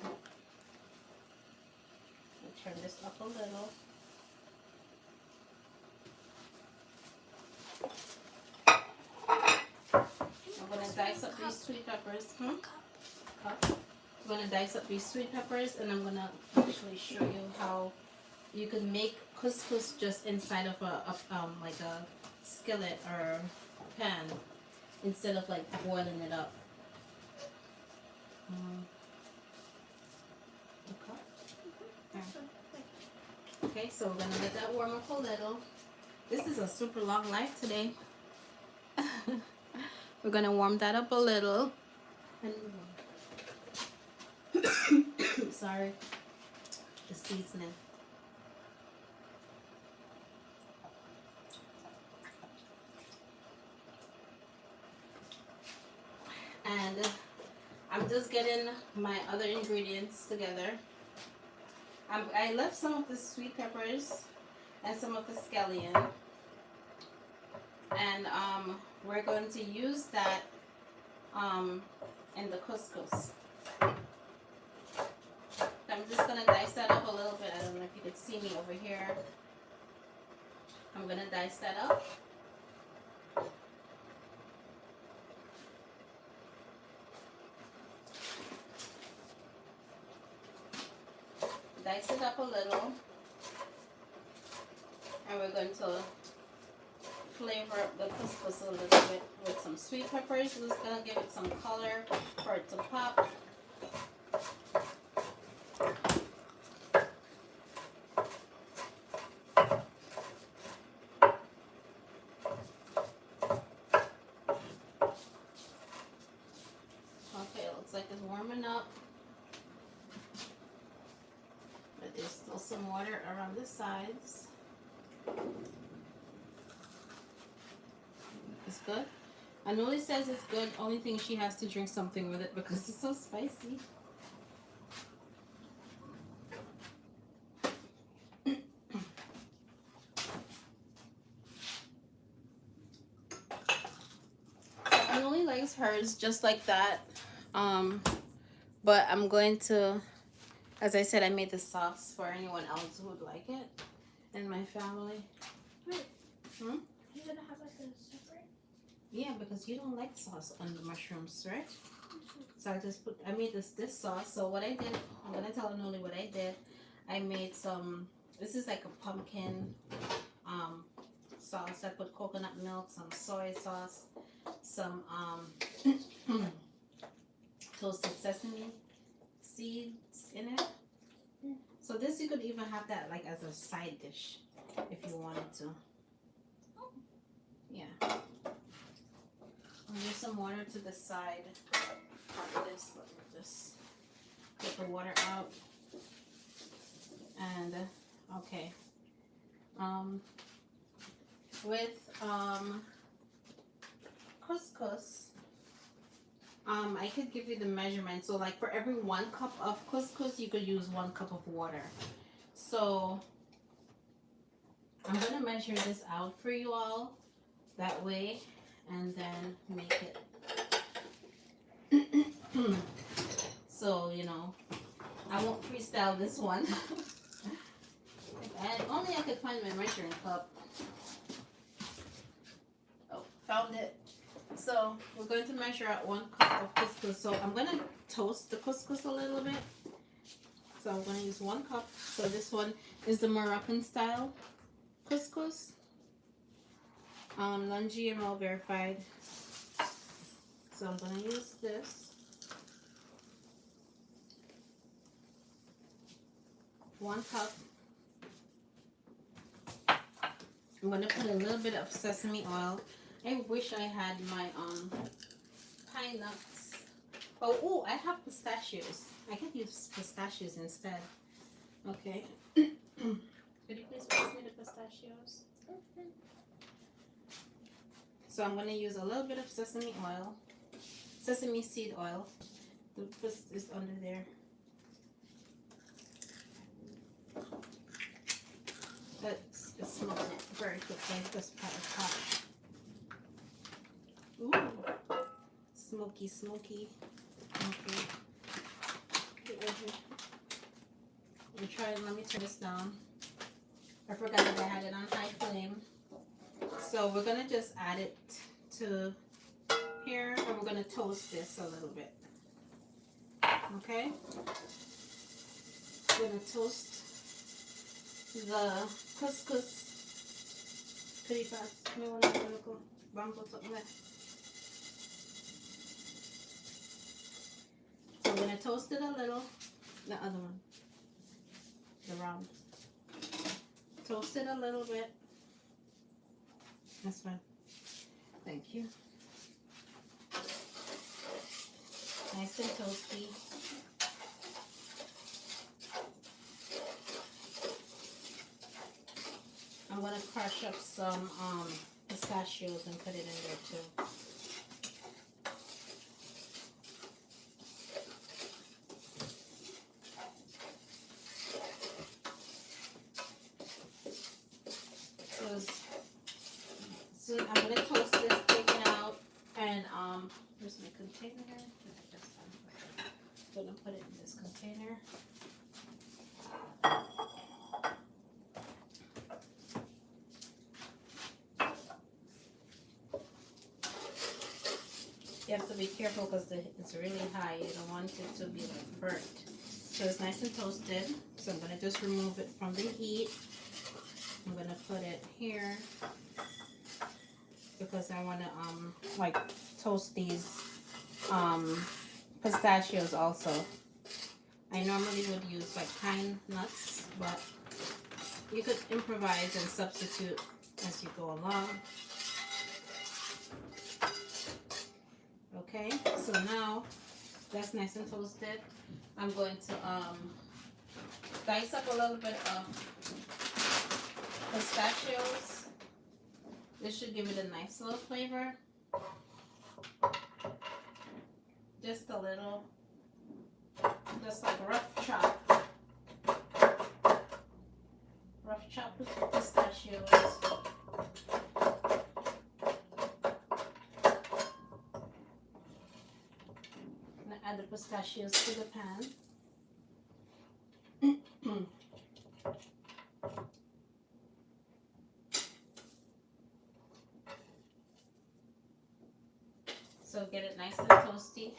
I'll turn this up a little. I'm gonna dice up these sweet peppers. Cup. I'm gonna dice up these sweet peppers, and I'm gonna actually show you how you can make couscous just inside of like a skillet or pan instead of like boiling it up. Okay, so we're gonna let that warm up a little. This is a super long life today. We're gonna warm that up a little. And sorry, the seasoning. And I'm just getting my other ingredients together. I left some of the sweet peppers and some of the scallion. And we're going to use that in the couscous. I'm just going to dice that up a little bit. I don't know if you could see me over here. I'm going to dice that up. Dice it up a little. And we're going to flavor up the couscous a little bit with some sweet peppers. It's gonna give it some color for it to pop. Okay, it looks like it's warming up. But there's still some water around the sides. It's good. Anuli says it's good. Only thing, she has to drink something with it because it's so spicy. Anuli likes hers just like that. But I'm going to, as I said, I made the sauce for anyone else who would like it in my family. Wait. Hmm? You're gonna have like a separate? Yeah, because you don't like sauce on the mushrooms, right? So I made this sauce. So what I did, I'm gonna tell Anuli what I did. I made some, this is like a pumpkin sauce. I put coconut milk, some soy sauce, some toasted sesame seeds in it. So this, you could even have that like as a side dish if you wanted to. Yeah. There's some water to the side of this. Let me just get the water out. And okay. With couscous, I could give you the measurement. So like for every 1 cup of couscous, you could use 1 cup of water. So I'm gonna measure this out for you all that way, and then make it. So you know, I won't freestyle this one. And only I could find my measuring cup. Oh, found it. So we're going to measure out 1 cup of couscous. So I'm gonna toast the couscous a little bit. So I'm gonna use 1 cup. So this one is the Moroccan style couscous. Non-GMO verified. So I'm gonna use this. 1 cup. I'm gonna put a little bit of sesame oil. I wish I had my pine nuts. Oh, I have pistachios. I could use pistachios instead. Okay. Could you please pass me the pistachios? So I'm gonna use a little bit of sesame oil, sesame seed oil. The twist is under there. It smells very quickly. This pot is hot. Ooh, smoky, smoky. Okay. Let me try. Let me turn this down. I forgot that I had it on high flame. So we're gonna just add it to here, and we're gonna toast this a little bit. Okay. We're gonna toast the couscous. So we're gonna toast it a little. The other one, the round. Toast it a little bit. That's fine. Thank you. Nice and toasty. I'm gonna crush up some pistachios and put it in there too. So I'm gonna toast this, take it out, and where's my container? I'm gonna put it in this container. You have to be careful because it's really high. You don't want it to be like burnt. So it's nice and toasted. So I'm gonna just remove it from the heat. I'm gonna put it here. because I want to like toast these pistachios also. I normally would use like pine nuts, but you could improvise and substitute as you go along. Okay, so now that's nice and toasted. I'm going to dice up a little bit of pistachios. This should give it a nice little flavor. Just a little, just like rough chop. Rough chop with pistachios. I'm gonna add the pistachios to the pan. So get it nice and toasty.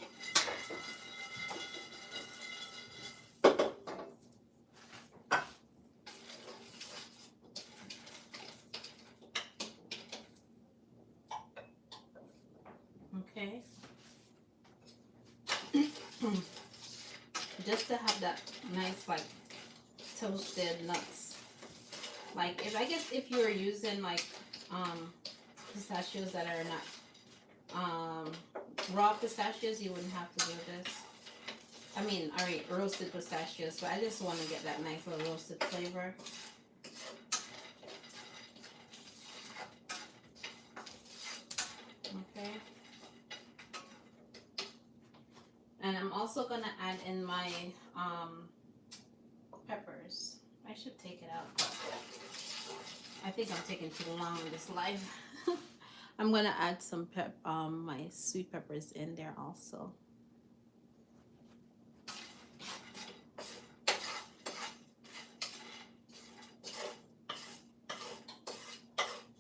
Okay. Just to have that nice like toasted nuts. Like if you're using like pistachios that are not raw pistachios, you wouldn't have to do this. I mean, alright, roasted pistachios, but I just want to get that nice little roasted flavor. Okay. And I'm also gonna add in my peppers. I should take it out. I think I'm taking too long in this live. I'm gonna add some my sweet peppers in there also.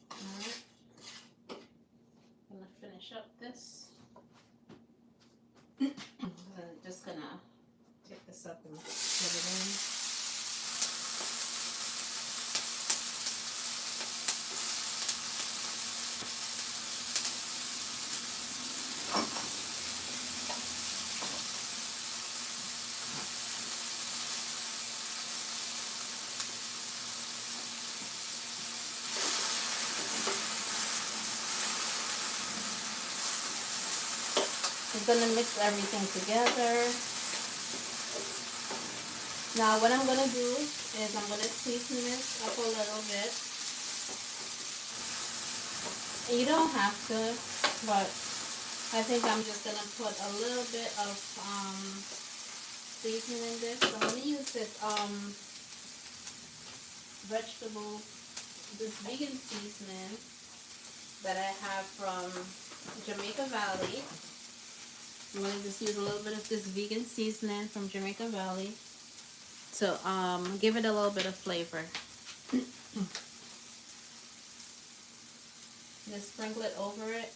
Alright. I'm gonna finish up this. I'm just gonna take this up and put it in. I'm gonna mix everything together. Now what I'm gonna do is I'm gonna season this up a little bit. And you don't have to, but I think I'm just gonna put a little bit of seasoning in this. I'm gonna use this this vegan seasoning that I have from Jamaica Valley. I'm going to just use a little bit of this vegan seasoning from Jamaica Valley to give it a little bit of flavor. Just sprinkle it over it.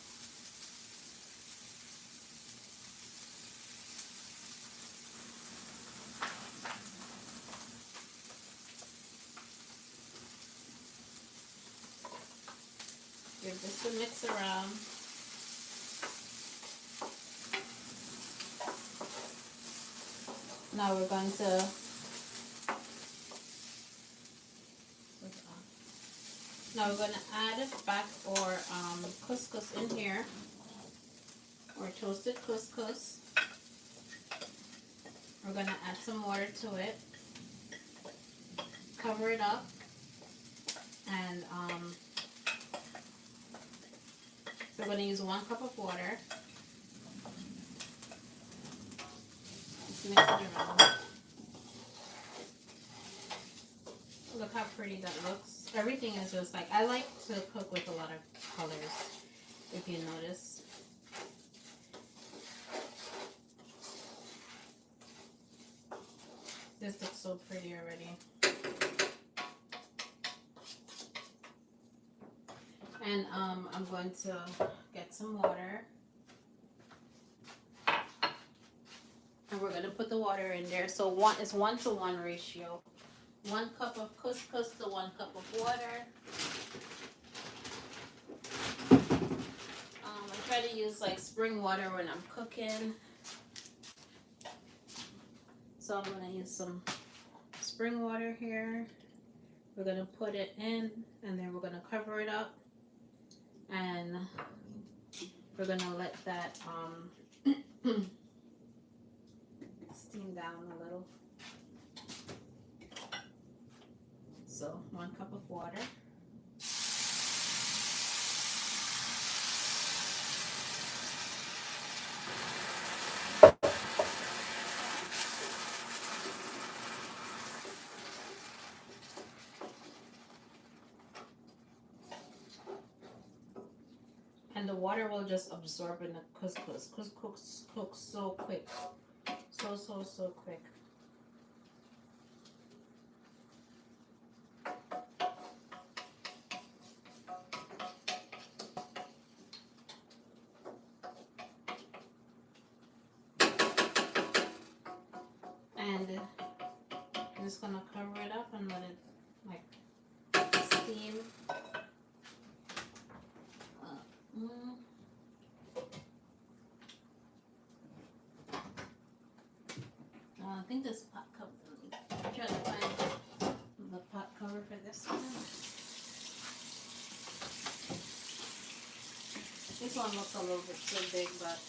Give this a mix around. Now we're going to add back our couscous in here, or toasted couscous. We're going to add some water to it, cover it up, and we're going to use 1 cup of water. Mix it around. Look how pretty that looks. Everything is just like, I like to cook with a lot of colors, if you notice. This looks so pretty already. And I'm going to get some water. And we're going to put the water in there. So it's 1-to-1 ratio. 1 cup of couscous to 1 cup of water. try to use like spring water when I'm cooking. So I'm gonna use some spring water here. We're gonna put it in and then we're gonna cover it up and we're gonna let that steam down a little. So 1 cup of water. And the water will just absorb in the couscous. Couscous cooks so quick. So quick. And I'm just gonna cover it up and let it like steam. I think this pot cover. I'm trying to find the pot cover for this one. This one looks a little bit too big, but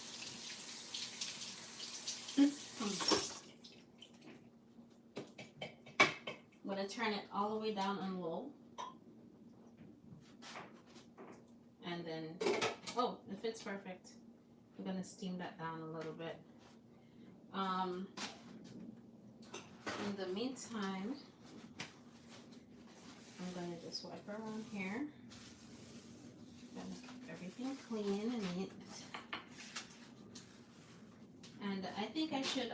I'm gonna turn it all the way down on low, and then it fits perfect. We're gonna steam that down a little bit. In the meantime, I'm gonna just wipe around here. Gonna keep everything clean and neat. And I think I should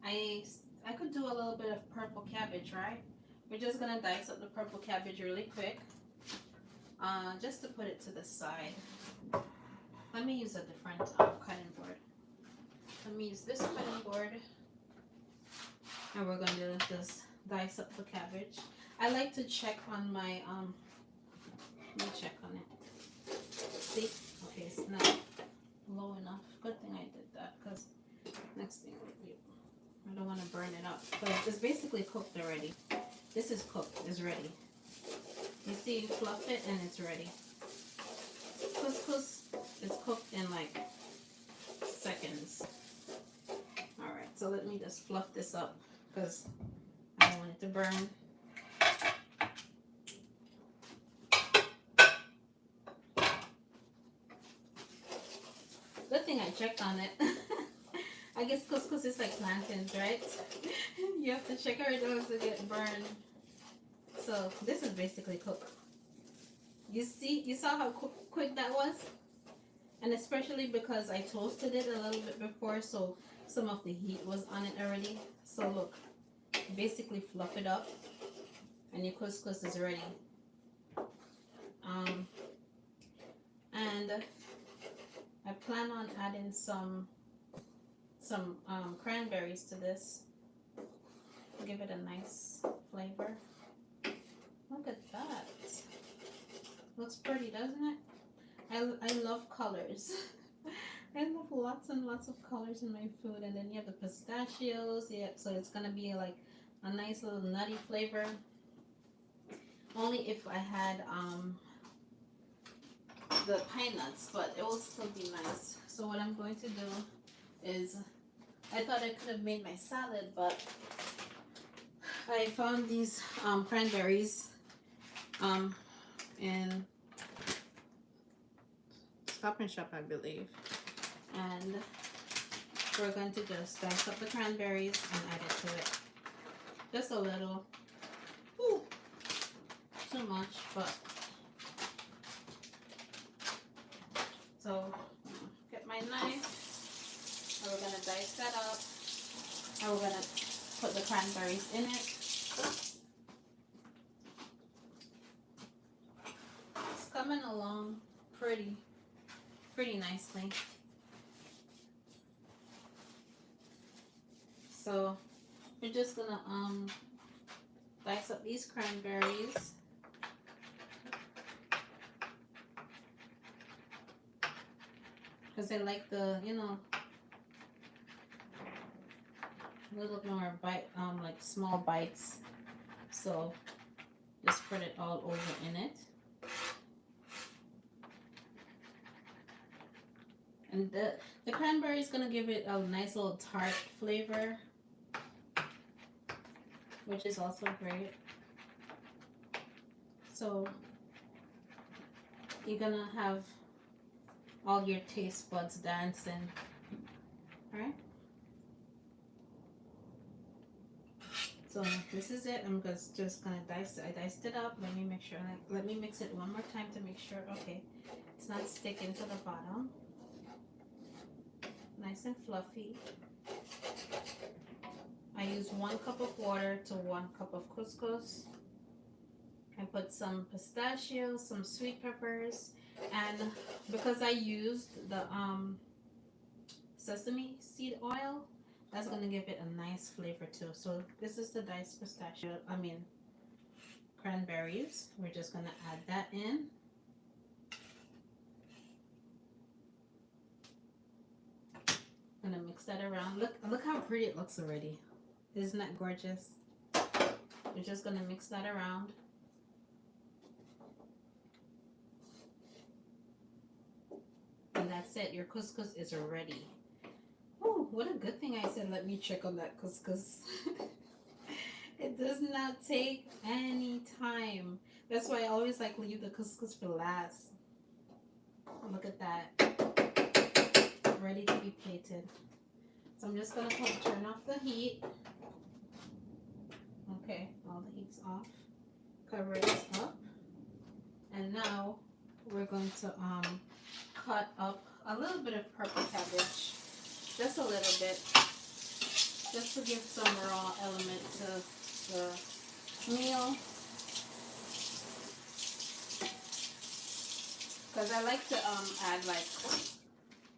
I could do a little bit of purple cabbage, right? We're just gonna dice up the purple cabbage really quick, just to put it to the side. Let me use a different cutting board. Let me use this cutting board, and we're gonna just dice up the cabbage. I like to check on my let me check on it. See, okay, it's not low enough. Good thing I did that, because next thing I don't want to burn it up. But it's basically cooked already. This is cooked, it's ready. You see, you fluff it and it's ready. Couscous is cooked in like seconds. Alright, so let me just fluff this up because I don't want it to burn. Good thing I checked on it. I guess couscous is like plantains, right? You have to check how it doesn't get burned. So this is basically cooked. You saw how quick that was? And especially because I toasted it a little bit before, so some of the heat was on it already. So look, basically fluff it up and your couscous is ready. And I plan on adding some cranberries to this. Give it a nice flavor. Look at that. Looks pretty, doesn't it? I love colors. I love lots and lots of colors in my food. And then you have the pistachios. Yep, so it's gonna be like a nice little nutty flavor. Only if I had the pine nuts, but it will still be nice. So what I'm going to do is, I thought I could have made my salad, but I found these cranberries in Stop and Shop, I believe. And we're going to just dice up the cranberries and add it to it. Just a little. Ooh, too much, but so get my knife and we're gonna dice that up and we're gonna put the cranberries in it. It's coming along pretty nicely. So we're just gonna dice up these cranberries. because I like the, you know, a little more bite, like small bites. So just spread it all over in it. And the cranberry is gonna give it a nice little tart flavor, which is also great. So you're gonna have all your taste buds dancing, right? So this is it. I'm just gonna dice it. I diced it up. Let me make sure. Let me mix it one more time to make sure. Okay, it's not sticking to the bottom. Nice and fluffy. I use 1 cup of water to 1 cup of couscous. I put some pistachios, some sweet peppers, and because I used the sesame seed oil, that's gonna give it a nice flavor too. So this is the diced cranberries. We're just gonna add that in. Gonna mix that around. Look how pretty it looks already. Isn't that gorgeous? We're just gonna mix that around. And that's it. Your couscous is ready. Oh, what a good thing I said let me check on that couscous. It does not take any time. That's why I always like leave the couscous for last. Look at that. Ready to be plated. So I'm just gonna turn off the heat. Okay, all the heat's off. Cover it up. And now we're going to cut up a little bit of purple cabbage. Just a little bit. Just to give some raw element to the meal. Because I like to add like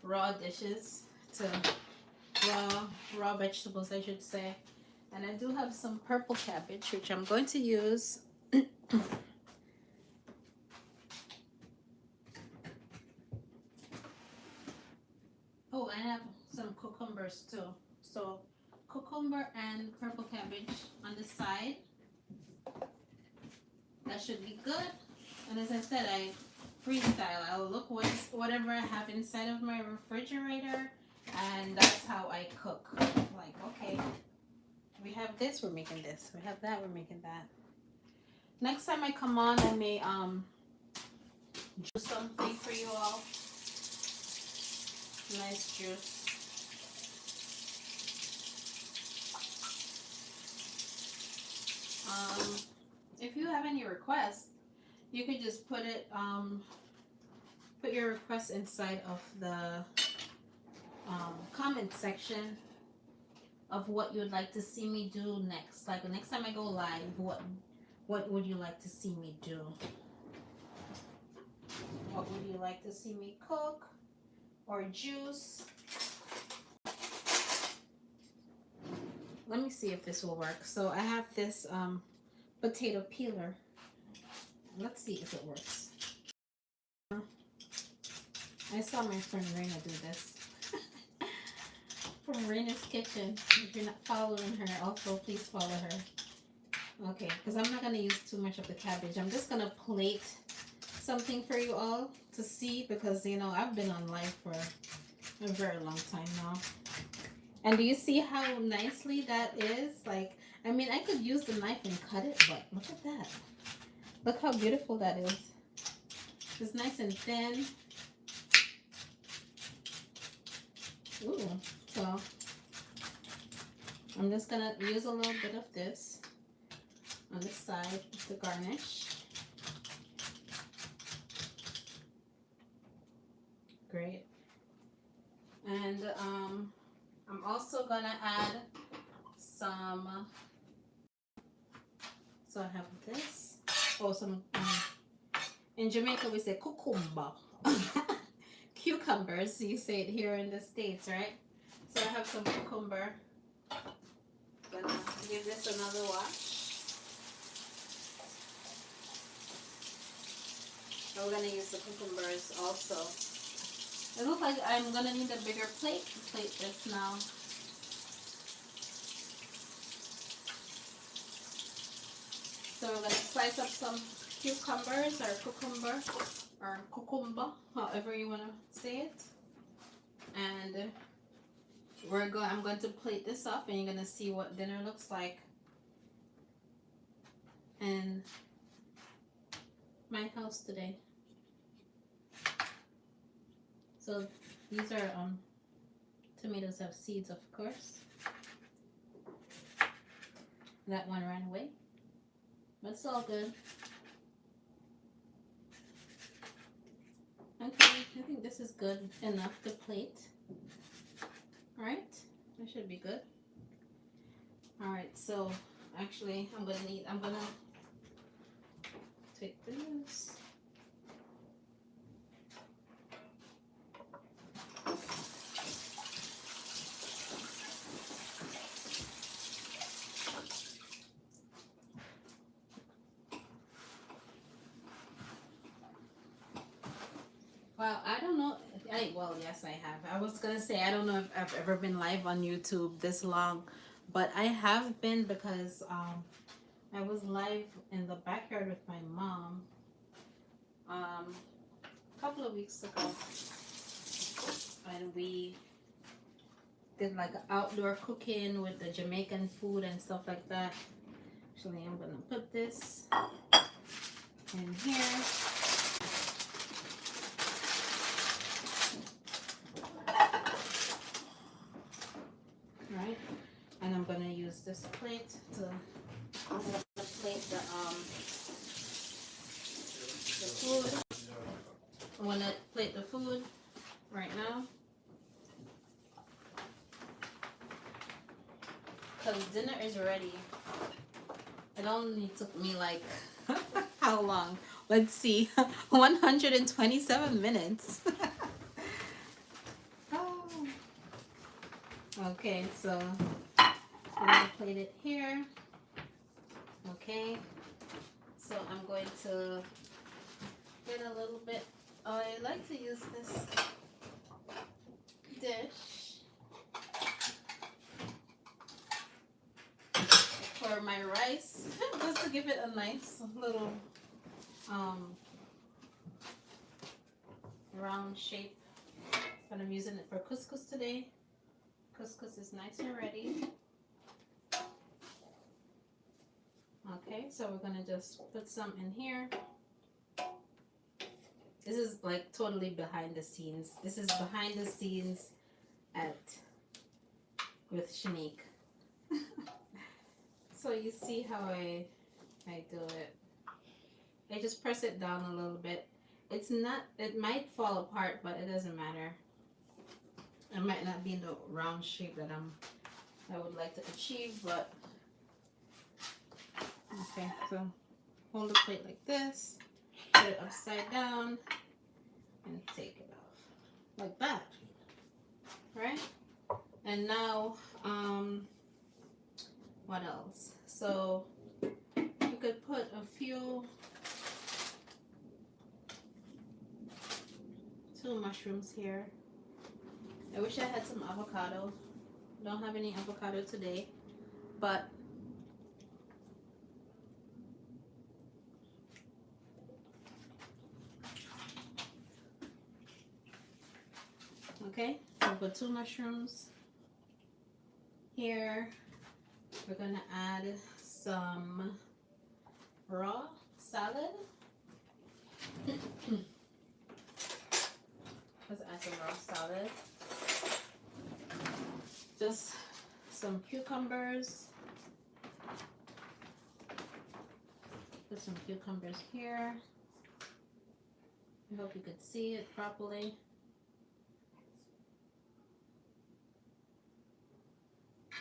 raw dishes to raw vegetables, I should say. And I do have some purple cabbage, which I'm going to use. Oh, I have some cucumbers too. So cucumber and purple cabbage on the side. That should be good. And as I said, I freestyle. I'll look whatever I have inside of my refrigerator, and that's how I cook. Like, okay, we have this, we're making this. We have that, we're making that. Next time I come on, I may juice something for you all. Nice juice. If you have any requests, you could just put it put your request inside of the comment section of what you would like to see me do next. Like the next time I go live, what would you like to see me do? What would you like to see me cook or juice? Let me see if this will work. So I have this potato peeler. Let's see if it works. I saw my friend Raina do this. From Raina's Kitchen. If you're not following her, also please follow her. Okay, because I'm not going to use too much of the cabbage. I'm just going to plate something for you all to see, because, you know, I've been on live for a very long time now. And do you see how nicely that is? Like, I mean, I could use the knife and cut it, but look at that. Look how beautiful that is. It's nice and thin. Ooh, so I'm just gonna use a little bit of this on the side to garnish. Great. And I'm also gonna add some, so I have this, oh, some, in Jamaica we say cucumber. Cucumbers, you say it here in the States, right? So I have some cucumber. Gonna give this another wash. So we're gonna use the cucumbers also. It looks like I'm gonna need a bigger plate to plate this now. So we're gonna slice up some cucumbers or cucumber, however you wanna say it. And I'm going to plate this up, and you're gonna see what dinner looks like in my house today. So these are tomatoes have seeds, of course. That one ran away, but it's all good. Okay, I think this is good enough to plate. All right, that should be good. All right, so actually I'm gonna take this. Well, I don't know. Well, yes, I have. I was gonna say I don't know if I've ever been live on YouTube this long, but I have been because I was live in the backyard with my mom a couple of weeks ago, and we did like outdoor cooking with the Jamaican food and stuff like that. Actually, I'm gonna put this in here. Right, and I'm gonna use this plate to plate the food. I wanna plate the food right now because dinner is ready. It only took me like how long? Let's see, 127 minutes. Oh. Okay, so I'm gonna plate it here. Okay, so I'm going to get a little bit. I like to use this dish for my rice, just to give it a nice little round shape. But I'm using it for couscous today. Couscous is nice and ready. Okay, so we're gonna just put some in here. This is like totally behind the scenes. This is behind the scenes with Shanique. So you see how I do it. I just press it down a little bit. It might fall apart, but it doesn't matter. It might not be in the round shape that I would like to achieve, but okay, so hold the plate like this, put it upside down, and take it off like that, right? And now what else? So you could put a few 2 mushrooms here. I wish I had some avocado. Don't have any avocado today, but okay, so I've got 2 mushrooms here. We're gonna add some raw salad. Let's add some raw salad. Just some cucumbers. Put some cucumbers here. I hope you could see it properly.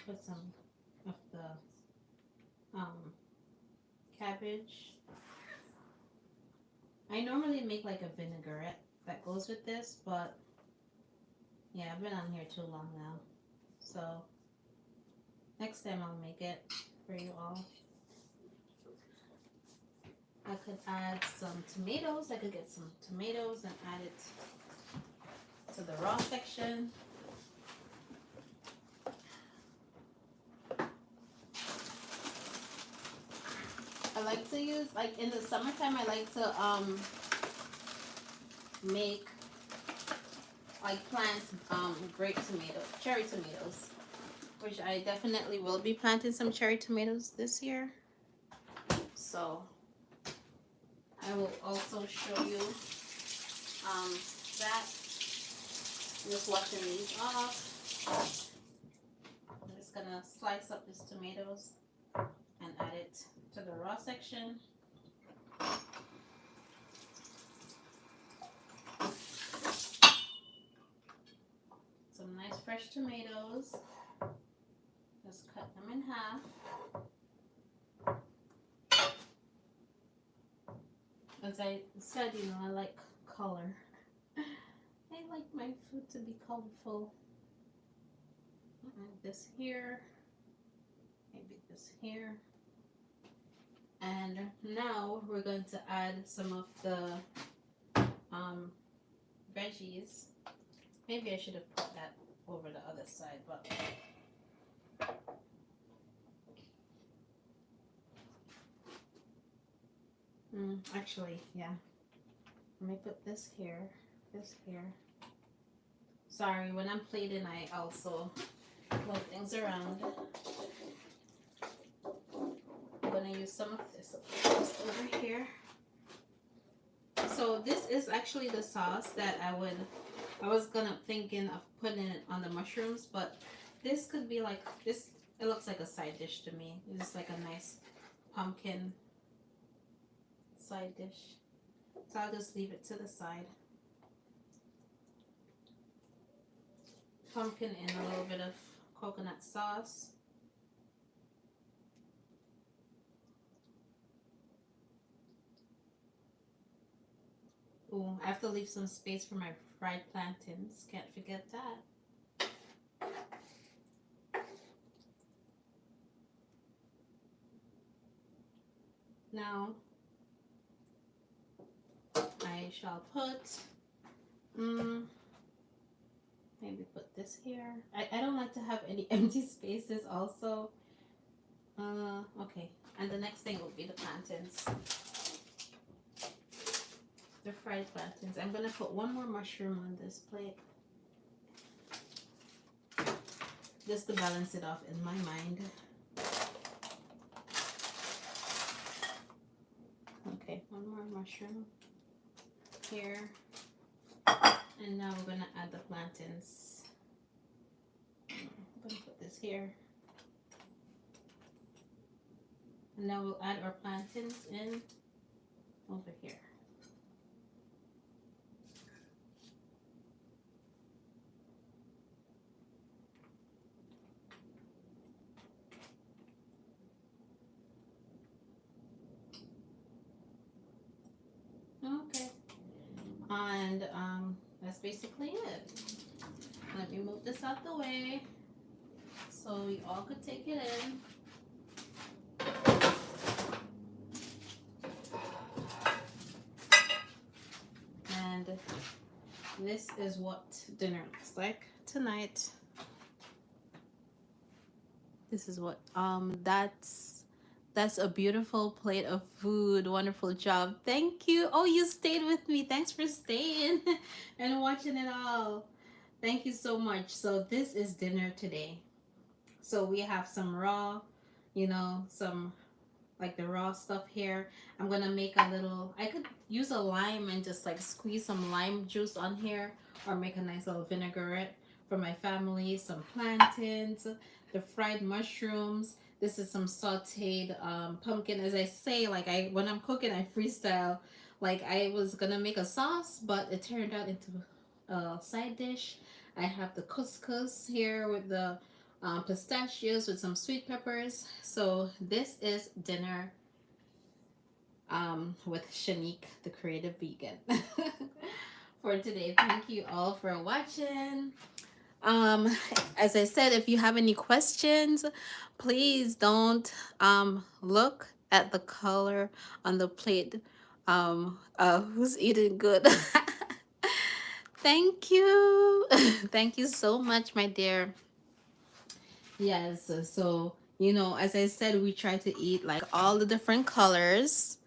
Put some of the cabbage. I normally make like a vinaigrette that goes with this, but yeah, I've been on here too long now. So next time I'll make it for you all. I could add some tomatoes. I could get some tomatoes and add it to to the raw section. I like to use, like in the summertime, I like to make, like plant cherry tomatoes, which I definitely will be planting some cherry tomatoes this year. So I will also show you that. I'm just washing these off. I'm just gonna slice up these tomatoes and add it to the raw section. Some nice fresh tomatoes. Just cut them in half. As I said, you know, I like color. I like my food to be colorful. Add this here. Maybe this here. And now we're going to add some of the veggies. Maybe I should have put that over the other side, but actually, yeah. Let me put this here, this here. Sorry, when I'm plating, I also move things around. I'm gonna use some of this just over here. So this is actually the sauce that I was thinking of putting it on the mushrooms, but this could be like this. It looks like a side dish to me. It's like a nice pumpkin side dish. So I'll just leave it to the side. Pumpkin and a little bit of coconut sauce. Ooh, I have to leave some space for my fried plantains. Can't forget that. Now, I shall put, maybe put this here. I don't like to have any empty spaces also. Okay, and the next thing will be the plantains. The fried plantains. I'm gonna put one more mushroom on this plate. Just to balance it off in my mind. Okay, one more mushroom here. And now we're gonna add the plantains. I'm gonna put this here. And now we'll add our plantains in over here. Okay. And that's basically it. Let me move this out the way so we all could take it in. And this is what dinner looks like tonight. This is what that's a beautiful plate of food. Wonderful job. Thank you. Oh, you stayed with me. Thanks for staying and watching it all. Thank you so much. So this is dinner today. So we have some raw, you know, some like the raw stuff here. I'm gonna make a little, I could use a lime and just like squeeze some lime juice on here, or make a nice little vinaigrette for my family. Some plantains, the fried mushrooms. This is some sauteed pumpkin. As I say, like when I'm cooking, I freestyle. Like I was gonna make a sauce, but it turned out into a side dish. I have the couscous here with the pistachios with some sweet peppers. So this is dinner with Shanique, the creative vegan, for today. Thank you all for watching. As I said, if you have any questions, please don't look at the color on the plate. Who's eating good? Thank you. Thank you so much, my dear. Yes, so as I said, we try to eat like all the different colors,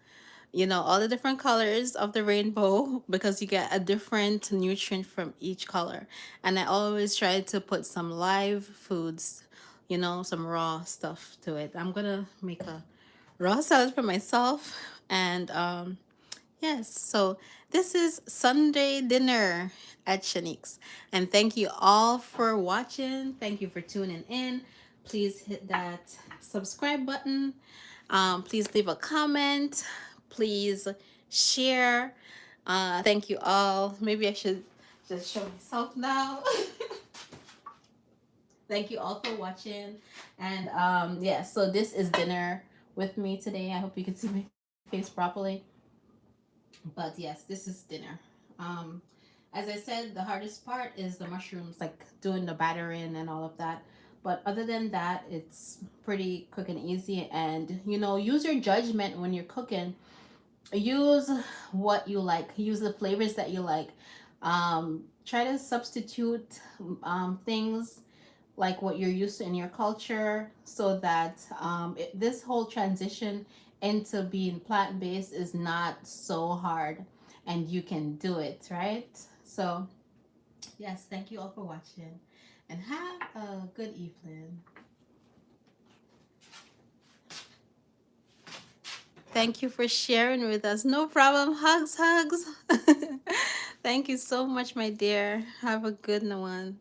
all the different colors of the rainbow because you get a different nutrient from each color. And I always try to put some live foods, some raw stuff to it. I'm gonna make a raw salad for myself. And yes, so this is Sunday dinner at Shanique's. And thank you all for watching. Thank you for tuning in. Please hit that subscribe button. Please leave a comment. Please share. Thank you all. Maybe I should just show myself now. Thank you all for watching. And yeah, so this is dinner with me today. I hope you can see my face properly. But yes, this is dinner. Um, as I said, the hardest part is the mushrooms, like doing the battering and all of that. But other than that, it's pretty quick and easy. And use your judgment when you're cooking. Use what you like. Use the flavors that you like. Try to substitute things like what you're used to in your culture so that this whole transition into being plant-based is not so hard and you can do it, right? So yes, thank you all for watching and have a good evening. Thank you for sharing with us. No problem. Hugs, hugs. Thank you so much, my dear. Have a good one.